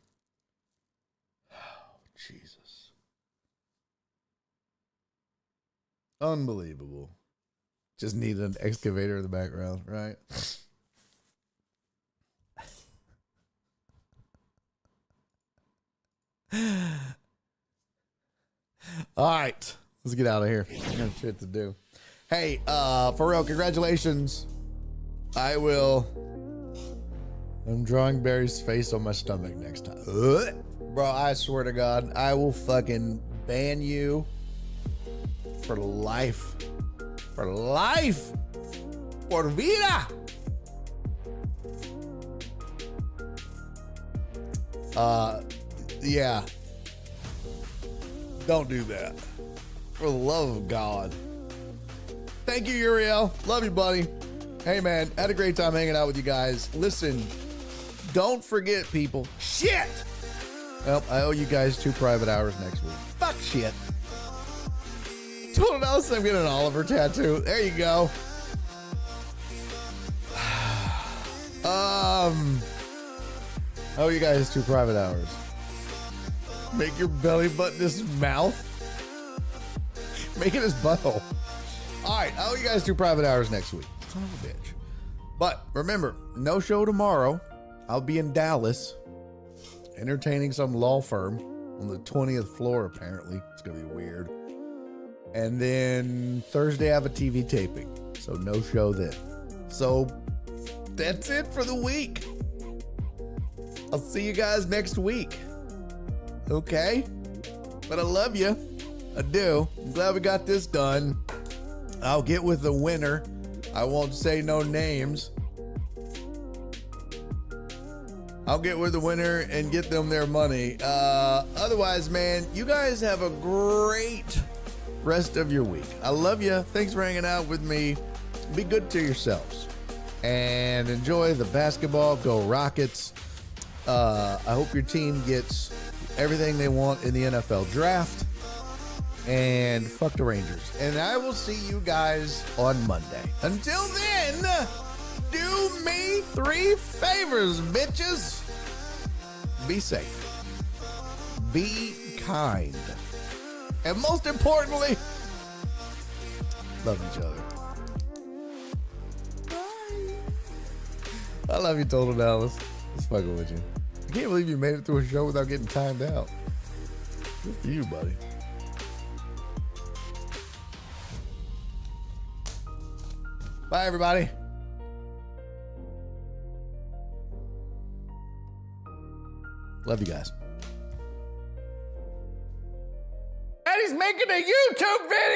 D: Oh, Jesus. Unbelievable. Just need an excavator in the background, right? All right, let's get out of here. I got shit to do. Hey, for real, congratulations. I will I'm drawing Barry's face on my stomach next time. Ugh. Bro, I swear to God, I will fucking ban you for life. For life. Por vida. Yeah. Don't do that. For the love of God. Thank you, Uriel. Love you, buddy. Hey, man. Had a great time hanging out with you guys. Listen, don't forget, people. Shit! Well, I owe you guys 2 private hours next week. Fuck shit. Told else I'm getting an Oliver tattoo. There you go. I owe you guys 2 private hours. Make your belly button his mouth. Make it his butthole. All right, I owe you guys 2 private hours next week. Son of a bitch. But remember, no show tomorrow. I'll be in Dallas entertaining some law firm on the 20th floor, apparently. It's going to be weird. And then Thursday, I have a TV taping. So no show then. So that's it for the week. I'll see you guys next week. Okay? But I love you. I do. I'm glad we got this done. I'll get with the winner. I won't say no names. I'll get with the winner and get them their money. Otherwise, man, you guys have a great rest of your week. I love you. Thanks for hanging out with me. Be good to yourselves and enjoy the basketball. Go Rockets. I hope your team gets everything they want in the NFL draft. And fuck the Rangers. And I will see you guys on Monday. Until then, do me 3 favors, bitches. Be safe. Be kind. And most importantly, love each other. I love you, Total Dallas. Just fucking with you. I can't believe you made it through a show without getting timed out. Good for you, buddy. Bye, everybody. Love you guys. And he's making a YouTube video.